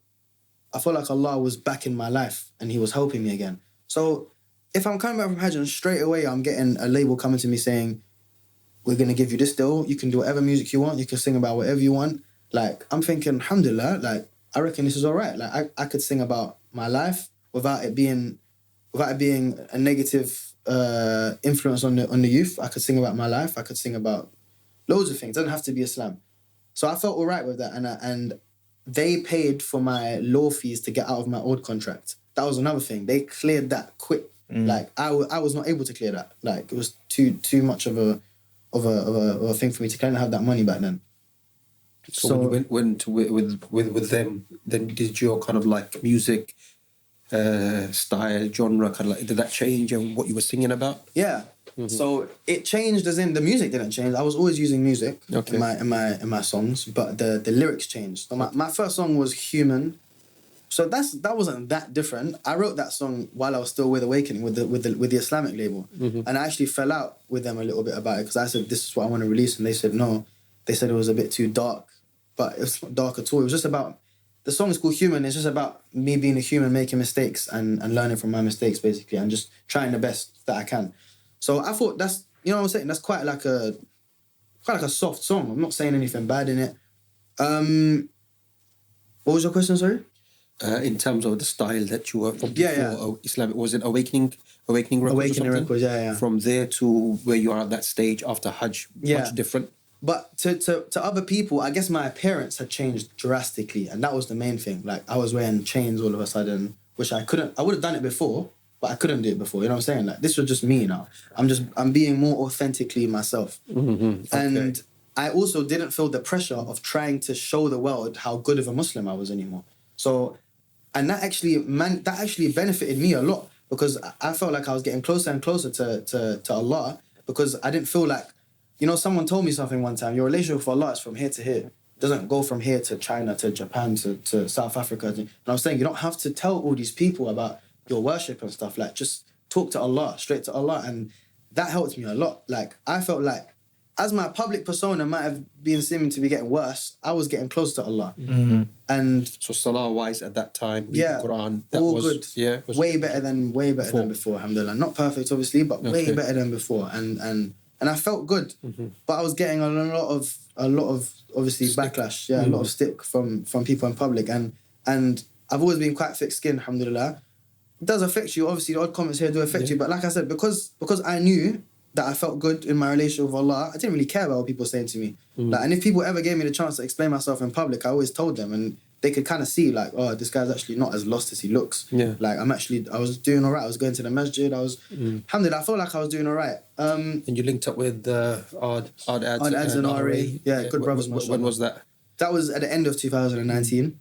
was back in my life, and He was helping me again. So if I'm coming back from Hajj and straight away I'm getting a label coming to me saying, we're going to give you this deal, you can do whatever music you want, you can sing about whatever you want. Like, I'm thinking, alhamdulillah, like, I reckon this is all right. Like, I could sing about my life without it being a negative influence on the youth. I could sing about my life. I could sing about loads of things. It doesn't have to be Islam. So I felt all right with that. And they paid for my law fees to get out of my old contract. That was another thing. They cleared that quick. Like, I was not able to clear that. Like, it was too much of a thing for me to kind of have that money back then. So when you went with them, then did your kind of like music style, genre, kind of like, did that change and what you were singing about? Yeah. So it changed as in the music didn't change. I was always using music in my songs, but the lyrics changed. So my first song was Human. So that wasn't that different. I wrote that song while I was still with Awakening, with the Islamic label. And I actually fell out with them a little bit about it because I said, this is what I want to release. And they said no. They said it was a bit too dark. but it's not dark at all. It was just about, the song is called Human. It's just about me being a human, making mistakes and learning from my mistakes, basically, and just trying the best that I can. So I thought that's, you know what I'm saying? That's quite like a soft song. I'm not saying anything bad in it. What was your question, sorry? In terms of the style that you were from Yeah, before Islam, was it Awakening Records or Awakening something? Records, yeah. From there to where you are at that stage after Hajj, much different. But to other people, I guess my appearance had changed drastically, and that was the main thing. Like, I was wearing chains all of a sudden, which I would have done it before, but I couldn't do it before. You know what I'm saying? Like, this was just me now. I'm being more authentically myself. Okay. And I also didn't feel the pressure of trying to show the world how good of a Muslim I was anymore. So, and that actually benefited me a lot, because I felt like I was getting closer and closer to Allah, because I didn't feel like, you know, someone told me something one time, your relationship with Allah is from here to here. It doesn't go from here to China, to Japan, to South Africa. And I'm saying, you don't have to tell all these people about your worship and stuff. Like, just talk to Allah, straight to Allah. And that helped me a lot. Like, I felt like, as my public persona might have been seeming to be getting worse, I was getting close to Allah. Mm-hmm. And so salah-wise at that time, Quran, that all was good. Yeah, was way better than before, alhamdulillah. Not perfect, obviously, but way better than before. And I felt good. Mm-hmm. But I was getting a lot of obviously stick. Backlash. Yeah, a lot of stick from people in public. And I've always been quite thick-skinned, alhamdulillah. It does affect you. Obviously, the odd comments here do affect you. But like I said, because I knew that I felt good in my relationship with Allah, I didn't really care about what people were saying to me. Like, and if people ever gave me the chance to explain myself in public, I always told them, and they could kind of see, like, oh, this guy's actually not as lost as he looks. Yeah. Like, I was doing all right. I was going to the masjid. Alhamdulillah, I felt like I was doing all right. And you linked up with Odd Ads and RA. Yeah, good brothers. When was that? That was at the end of 2019.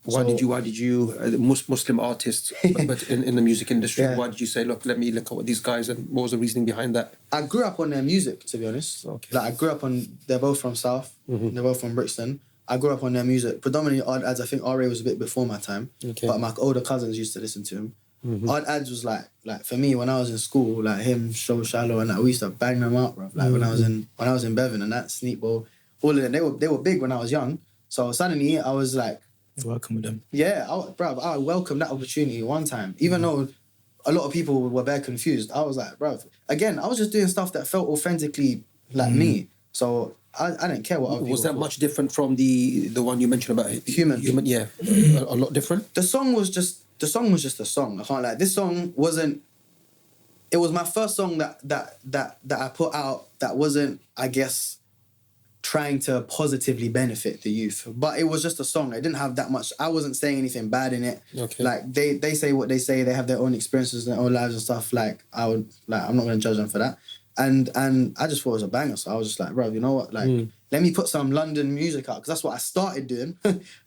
Why did you Muslim artists, but in the music industry, why did you say, look, let me look at what these guys, and what was the reasoning behind that? I grew up on their music, to be honest. Okay. Like, I grew up on, they're both from South, they're both from Brixton. I grew up on their music, predominantly Odd Ads. I think RA was a bit before my time, but my older cousins used to listen to him. Odd Ads was like for me, when I was in school, like him, Show Shallow, and that, we used to bang them up, bro. Like when I was in Bevan and that, Sneak Bowl, all of them, they were big when I was young. So suddenly I was like, welcome with them. Yeah, I welcomed that opportunity one time. Even though a lot of people were very confused, I was like, bro, again, I was just doing stuff that felt authentically like me. So I didn't care what other people was that thought. Much different from the one you mentioned about Human, yeah. A lot different? The song was just a song. I can't lie. This song wasn't, it was my first song that I put out that wasn't, I guess, trying to positively benefit the youth, but it was just a song. It didn't have that much. I wasn't saying anything bad in it. Okay. Like they say what they say. They have their own experiences, their own lives and stuff. Like I'm not gonna judge them for that. And I just thought it was a banger. So I was just like, bro, you know what? Like, let me put some London music out, because that's what I started doing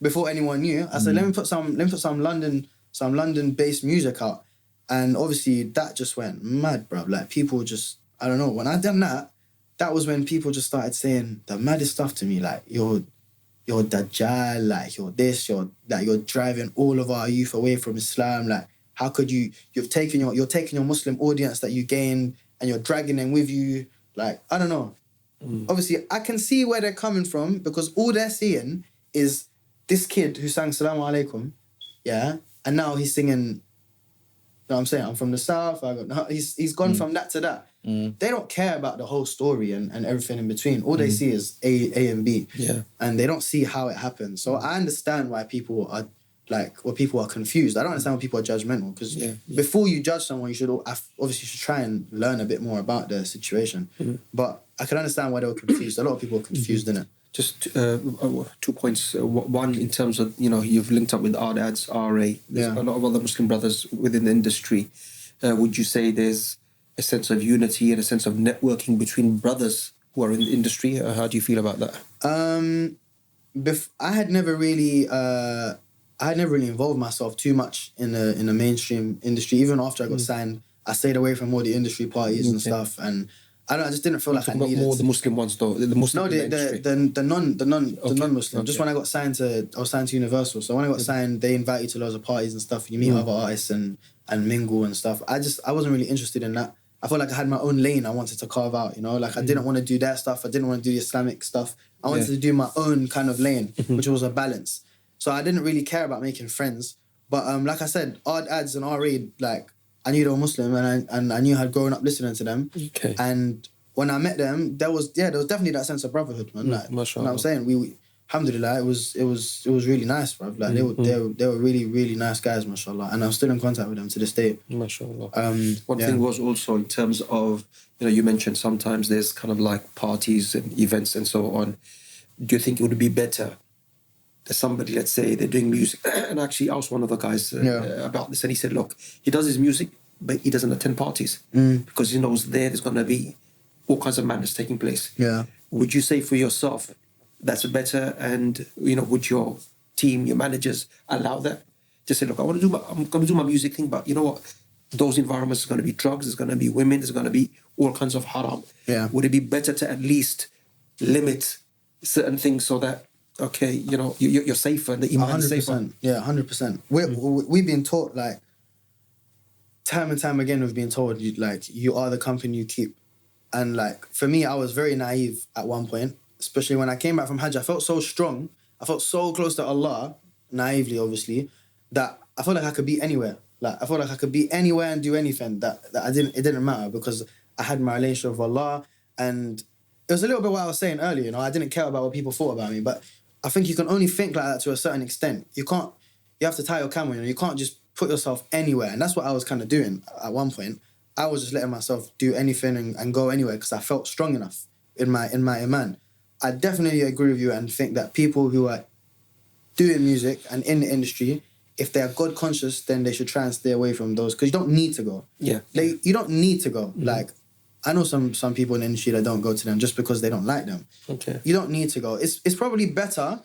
before anyone knew. I said, let me put some London based music out, and obviously that just went mad, bro. Like, people just, I don't know. When I done that, that was when people just started saying the maddest stuff to me, like, you're Dajjal, like, you're this, you're driving all of our youth away from Islam. Like, how could you're taking your Muslim audience that you gained and you're dragging them with you. Like, I don't know. Obviously, I can see where they're coming from, because all they're seeing is this kid who sang Salaam Alaikum, yeah, and now he's singing, you know what I'm saying? I'm from the South. He's gone from that to that. They don't care about the whole story and everything in between. All they see is A and B. Yeah. And they don't see how it happens. So I understand why people are confused. I don't understand why people are judgmental, because before you judge someone, you should try and learn a bit more about their situation. But I can understand why they were confused. A lot of people are confused in it. Just 2 points. One, in terms of, you've linked up with Odd Ads, RA. There's a lot of other Muslim brothers within the industry. Would you say there's a sense of unity and a sense of networking between brothers who are in the industry? How do you feel about that? I had never really involved myself too much in the mainstream industry. Even after I got signed, I stayed away from all the industry parties and stuff. And I just didn't feel like I needed. More the Muslim ones though. The non-Muslim. Just when I got signed I was signed to Universal. So when I got signed, they invite you to loads of parties and stuff. You meet other artists and mingle and stuff. I wasn't really interested in that. I felt like I had my own lane I wanted to carve out, you know? Like, I didn't want to do their stuff. I didn't want to do the Islamic stuff. I wanted to do my own kind of lane, which was a balance. So I didn't really care about making friends. But like I said, Odd Ads and R.E., like, I knew they were Muslim and I knew I had grown up listening to them. Okay. And when I met them, there was definitely that sense of brotherhood, man. Like, you know what I'm saying? We alhamdulillah, it was really nice, bruv. Like, they were really, really nice guys, mashallah. And I'm still in contact with them to this day. Mashallah. One thing was also in terms of, you mentioned sometimes there's kind of like parties and events and so on. Do you think it would be better that somebody, let's say, they're doing music, and actually I asked one of the guys about this, and he said, look, he does his music, but he doesn't attend parties because he knows there's going to be all kinds of madness taking place. Yeah. Would you say for yourself that's better, and would your team, your managers allow that? Just say, look, I'm going to do my music thing, but you know what? Those environments are going to be drugs, there's going to be women, there's going to be all kinds of haram. Yeah. Would it be better to at least limit certain things so that, okay, you're safer and the iman is safer? 100%. Yeah, 100%. We've been taught, like, time and time again, we've been told, you are the company you keep. And, like, for me, I was very naive at one point, especially when I came back from Hajj. I felt so strong. I felt so close to Allah, naively, obviously, that I felt like I could be anywhere. Like, I felt like I could be anywhere and do anything. That it didn't matter because I had my relationship with Allah. And it was a little bit what I was saying earlier, I didn't care about what people thought about me. But I think you can only think like that to a certain extent. You have to tie your camel, you can't just put yourself anywhere. And that's what I was kind of doing at one point. I was just letting myself do anything and go anywhere because I felt strong enough in my iman. I definitely agree with you and think that people who are doing music and in the industry, if they are God conscious, then they should try and stay away from those because you don't need to go. Yeah. Like, you don't need to go. Mm-hmm. Like, I know some people in the industry that don't go to them just because they don't like them. Okay. You don't need to go. It's probably better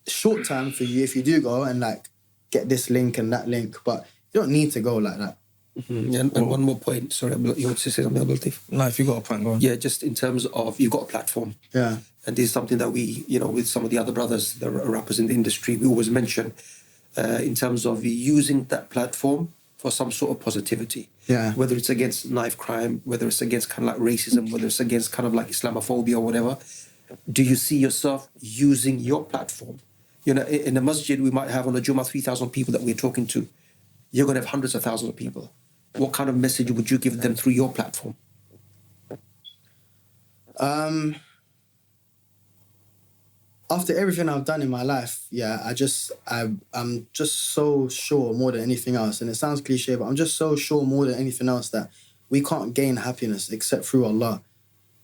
short term for you if you do go and like get this link and that link, but you don't need to go like that. Mm-hmm. And one more point. Sorry, you want to say something about Latif? No, if you got a point, go on. Yeah, just in terms of you've got a platform. Yeah. And this is something that we, with some of the other brothers, the rappers in the industry, we always mention in terms of using that platform for some sort of positivity. Yeah. Whether it's against knife crime, whether it's against kind of like racism, whether it's against kind of like Islamophobia or whatever. Do you see yourself using your platform? In a masjid, we might have on a Jummah 3,000 people that we're talking to. You're going to have hundreds of thousands of people. What kind of message would you give them through your platform? After everything I've done in my life, I'm just so sure more than anything else, and it sounds cliche, but I'm just so sure more than anything else that we can't gain happiness except through Allah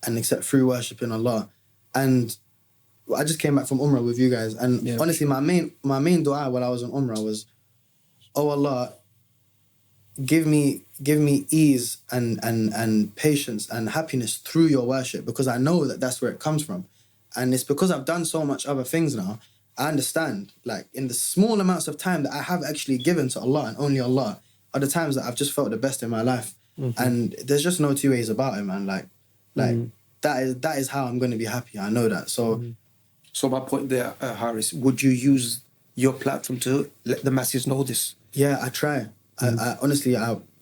and except through worshipping Allah. And I just came back from Umrah with you guys, and honestly, my main dua while I was on Umrah was, oh Allah, give me ease and patience and happiness through your worship, because I know that that's where it comes from. And it's because I've done so much other things now, I understand, like, in the small amounts of time that I have actually given to Allah and only Allah are the times that I've just felt the best in my life. Mm-hmm. And there's just no two ways about it, man. Like that is how I'm going to be happy. I know that. So, So my point there, Harris, would you use your platform to let the masses know this? Yeah, I try. I honestly,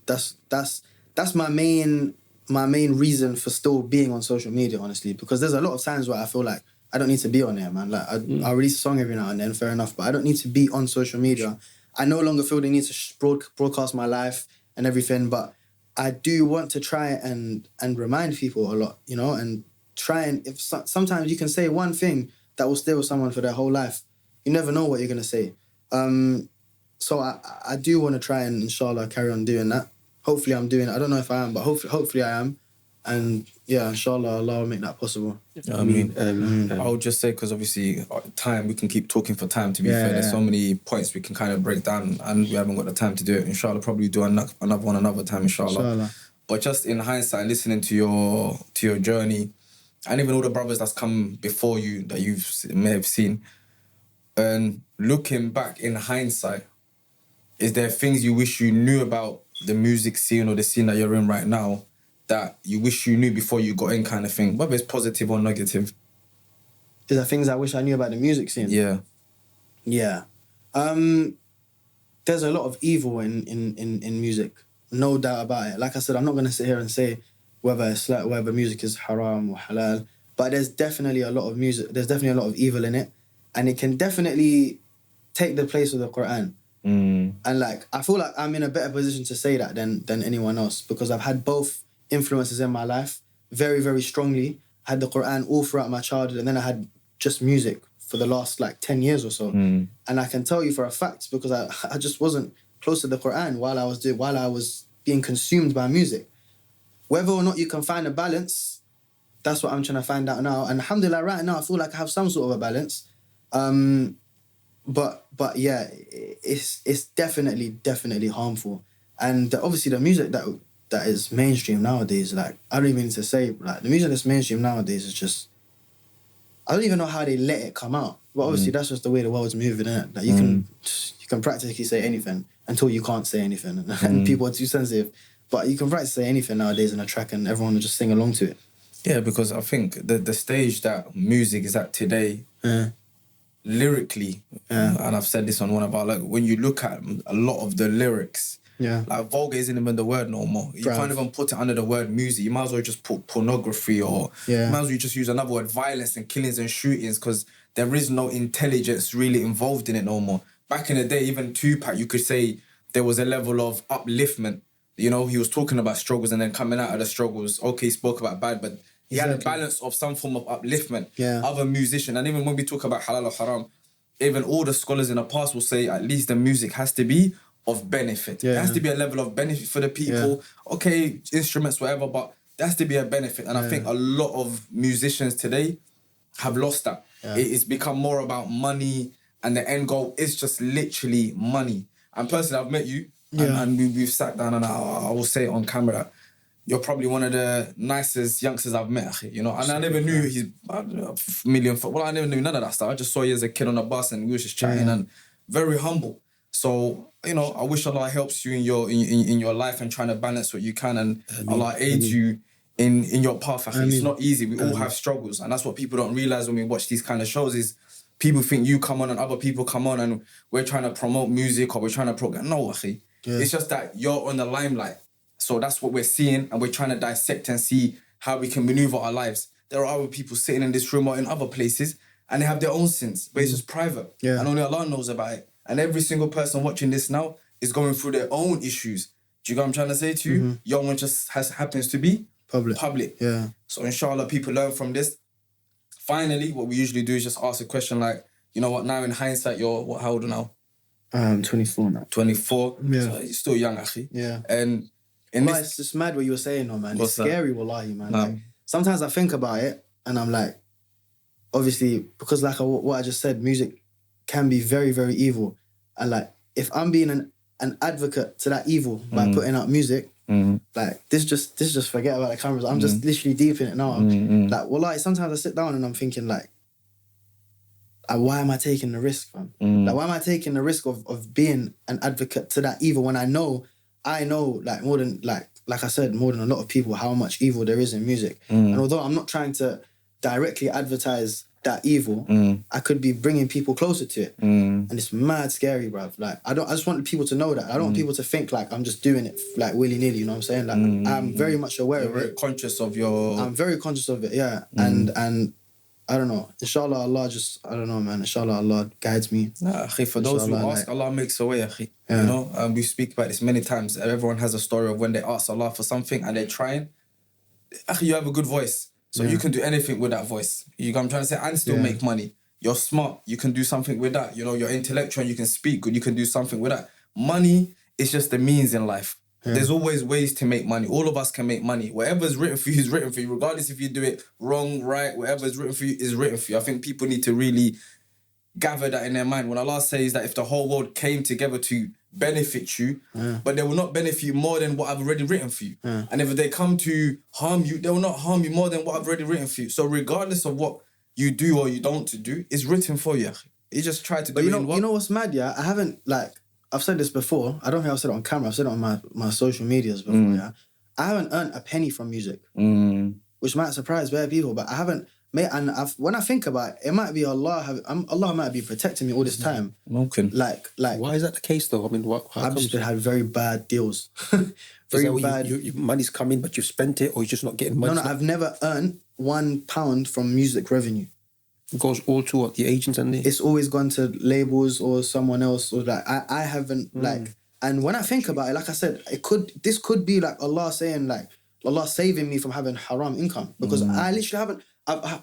that's my main reason for still being on social media, honestly, because there's a lot of times where I feel like I don't need to be on there, man. Like, I release a song every now and then, fair enough, but I don't need to be on social media. I no longer feel the need to broadcast my life and everything, but I do want to try and remind people a lot, and try and, if sometimes you can say one thing that will stay with someone for their whole life. You never know what you're going to say. So I do want to try and, inshallah, carry on doing that. Hopefully I'm doing it. I don't know if I am, but hopefully I am. And yeah, inshallah, Allah will make that possible. I mean, I would just say, because obviously time, we can keep talking for time, to be fair. There's so many points we can kind of break down and we haven't got the time to do it. Inshallah, probably do another one another time, inshallah. But just in hindsight, listening to your journey, and even all the brothers that's come before you that you may have seen, and looking back in hindsight, is there things you wish you knew about the music scene or the scene that you're in right now that you wish you knew before you got in, kind of thing, whether it's positive or negative? Is there things I wish I knew about the music scene? Yeah. Yeah. There's a lot of evil in music, no doubt about it. Like I said, I'm not going to sit here and say whether music is haram or halal. But there's definitely a lot of music. There's definitely a lot of evil in it, and it can definitely take the place of the Quran. And like, I feel like I'm in a better position to say that than anyone else, because I've had both influences in my life very, very strongly. I had the Quran all throughout my childhood, and then I had just music for the last like 10 years or so. And I can tell you for a fact, because I just wasn't close to the Quran while I was being consumed by music. Whether or not you can find a balance, that's what I'm trying to find out now. And alhamdulillah, right now I feel like I have some sort of a balance. But yeah, it's definitely harmful. And obviously the music that is mainstream nowadays, like, I don't even need to say, like, the music that's mainstream nowadays is just, I don't even know how they let it come out. But obviously that's just the way the world's moving, innit? Like, you can practically say anything until you can't say anything, and people are too sensitive. But you can practically say anything nowadays in a track, and everyone will just sing along to it. Yeah, because I think the stage that music is at today, lyrically, and I've said this on one about, like, when you look at a lot of the lyrics, like, vulgar isn't even the word no more. You can't even put it under the word music. You might as well just put pornography, or you might as well just use another word, violence and killings and shootings, because there is no intelligence really involved in it no more. Back in the day, even Tupac, you could say there was a level of upliftment. You know, he was talking about struggles, and then coming out of the struggles, okay, he spoke about bad, but he had a balance of some form of upliftment. Other musicians, and even when we talk about halal or haram, even all the scholars in the past will say at least the music has to be of benefit. There has to be a level of benefit for the people. Okay, instruments, whatever, but there has to be a benefit. And I think a lot of musicians today have lost that. It's become more about money, and the end goal is just literally money. And personally, I've met you, and we've sat down, and I will say it on camera, you're probably one of the nicest youngsters I've met, you know. And I never knew he's I never knew none of that stuff. I just saw you as a kid on a bus, and we was just chatting, and very humble. So, you know, I wish Allah helps you in your life, and trying to balance what you can, and Allah aids you in your path. It's not easy. We all have struggles, and that's what people don't realize when we watch these kind of shows is people think you come on and other people come on and we're trying to promote music, or we're trying to program. No, it's just that you're on the limelight. So that's what we're seeing, and we're trying to dissect and see how we can maneuver our lives. There are other people sitting in this room or in other places, and they have their own sins, but it's just private. And only Allah knows about it. And every single person watching this now is going through their own issues. Do you get what I'm trying to say to you? Your one just happens to be public. So inshallah, people learn from this. Finally, what we usually do is just ask a question like, you know what, now in hindsight, you're how old now? 24 now. 24? So you're still young, akhi. And it's just mad what you were saying, though, man. It's scary, wallahi, man. Like, sometimes I think about it, and I'm like, obviously, because like what I just said, music can be very, very evil. And like, if I'm being an advocate to that evil by putting out music, like, this just forget about the cameras. I'm just literally deep in it now. Like, wallahi, sometimes I sit down and I'm thinking, like, why am I taking the risk, man? Like, why am I taking the risk of being an advocate to that evil when I know, like, more than, like I said, more than a lot of people, how much evil there is in music. And although I'm not trying to directly advertise that evil, I could be bringing people closer to it. And it's mad scary, bruv. Like, I just want people to know that. I don't want people to think like I'm just doing it like willy-nilly, you know what I'm saying? Like, I'm very much aware of it. Very conscious of your... I'm very conscious of it, yeah. And I don't know. Inshallah, Allah I don't know, man. Inshallah, Allah guides me. Nah, akhi, for those who ask, like, Allah makes a way, akhi. You know, we speak about this many times. Everyone has a story of when they ask Allah for something and they're trying. Akhi, you have a good voice. So you can do anything with that voice. You know what I'm trying to say? And still make money. You're smart. You can do something with that. You know, you're intellectual and you can speak good. You can do something with that. Money is just the means in life. There's always ways to make money. All of us can make money. Whatever's written for you is written for you. Regardless if you do it wrong, right, whatever's written for you is written for you. I think people need to really gather that in their mind. When Allah says that if the whole world came together to benefit you, but they will not benefit you more than what I've already written for you. And if they come to harm you, they will not harm you more than what I've already written for you. So regardless of what you do or you don't do, it's written for you. You just try to do it. You know what's mad, yeah? I haven't, like, I've said this before. I don't think I've said it on camera. I've said it on my social medias before, yeah? I haven't earned a penny from music, which might surprise bare people, but I haven't when I think about it, it might be Allah might be protecting me all this time. Mumkin. Like why is that the case though? I mean, I've just had very bad deals. Very bad. Your money's coming, but you've spent it, or you're just not getting money. No, I've never earned £1 from music revenue. It goes all to what, the agents and the... It's always gone to labels or someone else, or like I haven't like. And when I think about it, like I said, this could be like Allah saying, like, Allah saving me from having haram income, because I literally haven't. I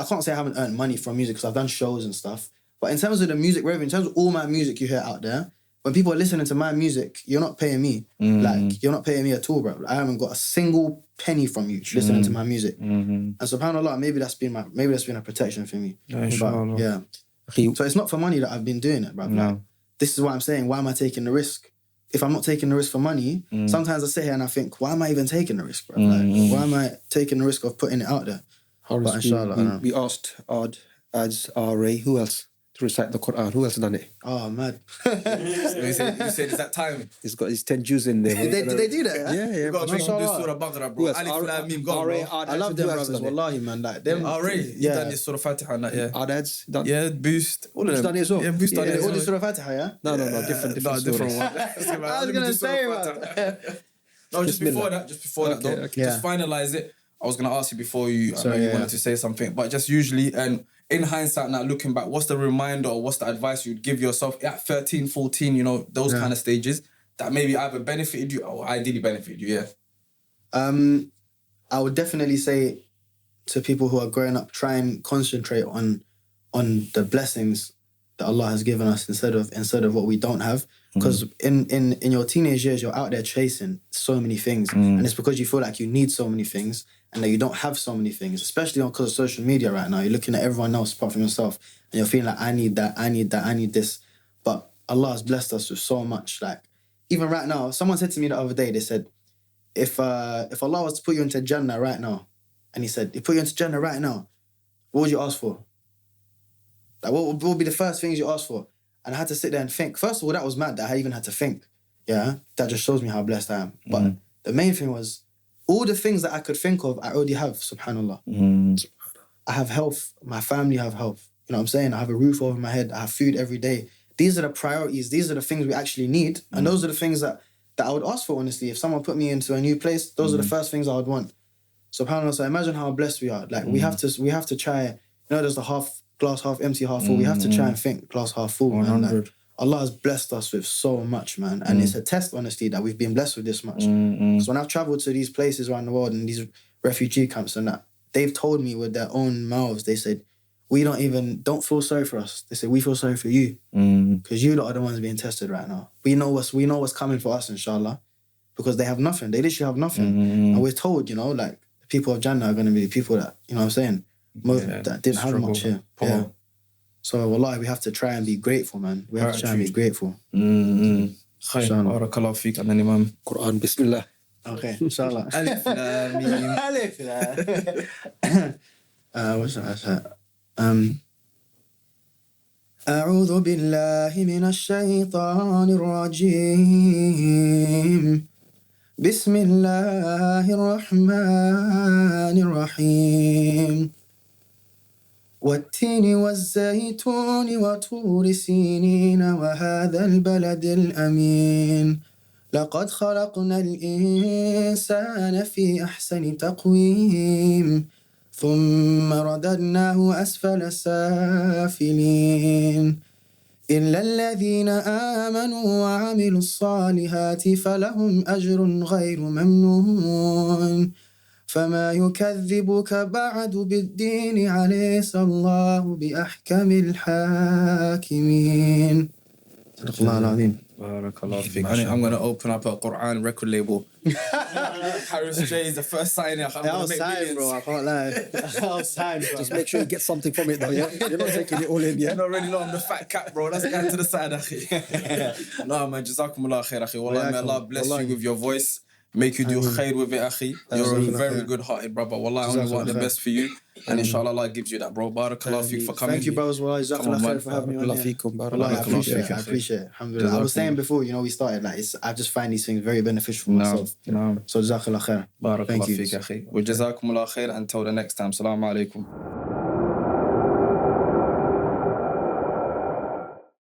can't say I haven't earned money from music because I've done shows and stuff. But in terms of the music revenue, in terms of all my music you hear out there, when people are listening to my music, you're not paying me. Like, you're not paying me at all, bro. I haven't got a single penny from you listening to my music. And subhanAllah, maybe that's been a protection for me. But, yeah. So it's not for money that I've been doing it, bro. No. Like, this is what I'm saying. Why am I taking the risk? If I'm not taking the risk for money, sometimes I sit here and I think, why am I even taking the risk, bro? Like, why am I taking the risk of putting it out there? But inshallah, we asked Ad, Ads, Ray, who else to recite the Quran? Who else done it? Oh, mad. You said it's that time. He's got his 10 Jews in there. Did they do that? Yeah. You got to make them do Surah Baqarah, bro. Alif Lam Mim, go on, bro. I love them brothers, wallahi, man. Like them. Ray, you done this Surah Fatiha and that, yeah. Adad's done. Yeah, Boost. All of them. Done it as well. Yeah, Boost done it as All well. the Surah Fatiha, yeah? No, different one. I was gonna say, man. No, just before that, though. Okay. Just finalize it. I was gonna ask you before you. I know you wanted to say something, but just usually, and in hindsight, now looking back, what's the reminder or what's the advice you'd give yourself at 13, 14? You know, those kind of stages that maybe either benefited you or ideally benefited you. Yeah. I would definitely say to people who are growing up, try and concentrate on the blessings that Allah has given us instead of what we don't have. Because in your teenage years, you're out there chasing so many things. And it's because you feel like you need so many things and that you don't have so many things, especially because of social media right now. You're looking at everyone else apart from yourself and you're feeling like, I need that, I need that, I need this. But Allah has blessed us with so much. Like, even right now, someone said to me the other day, they said, if Allah was to put you into Jannah right now, and he said, he put you into Jannah right now, what would you ask for? Like, what would be the first things you ask for? And I had to sit there and think. First of all, that was mad that I even had to think. Yeah, that just shows me how blessed I am. But the main thing was, all the things that I could think of, I already have, subhanAllah. I have health. My family have health. You know what I'm saying? I have a roof over my head. I have food every day. These are the priorities. These are the things we actually need. And those are the things that I would ask for, honestly. If someone put me into a new place, those are the first things I would want. SubhanAllah, so imagine how blessed we are. Like, we have to try, you know, there's the glass half empty, half full. We have to try and think glass half full, man. Like, Allah has blessed us with so much, man. And it's a test, honestly, that we've been blessed with this much. Because when I've travelled to these places around the world and these refugee camps and that, they've told me with their own mouths, they said, don't feel sorry for us. They said, we feel sorry for you. Because you lot are the ones being tested right now. We know what's coming for us, inshallah. Because they have nothing. They literally have nothing. And we're told, you know, like, the people of Jannah are going to be the people that, you know what I'm saying, that didn't have much here. Yeah. So, wallahi, we have to try and be grateful, man. We have to try and be grateful. Barakallahu feek. And then Imam. Quran, Bismillah. Okay, inshallah. Alif Lam Mim. Alif Lam. What's that? أعوذ بالله من الشيطان الرجيم بسم الله الرحمن الرحيم والتين والزيتون وطور سينين وهذا البلد الأمين لقد خلقنا الإنسان في أحسن تقويم ثم رددناه أسفل سافلين إلا الذين آمنوا وعملوا الصالحات فلهم أجر غير ممنون فما يكذبك بعد بالدين أليس الله بأحكم الحاكمين صدق الله العظيم. Barakallahu feek. I'm going to open up a Quran record label. Harris J is the first signing. I'll sign, bro. I can't lie. I'll sign, bro. Just make sure you get something from it, though, yeah? You're not taking it all in, yeah? You're not really on the fat cat, bro. That's the guy to the side, akhi. No, man. Jazakumullah khair, akhi. Wallah, may Allah bless you with your voice. Make you do khair with it, akhi. You're a very good-hearted brother. Wallah, I only want the best for you. And inshallah, Allah gives you that, bro. Barakallahu feek for coming. Thank you, brothers. Wallah, jazakallah khair for having me on here. Wallah, I appreciate it. Alhamdulillah. I was saying before, you know, we started, like, I just find these things very beneficial for myself. So jazakallah khair. Barakallahu feek, akhi. Wa jazakumullah khair until the next time. Assalamu alaikum.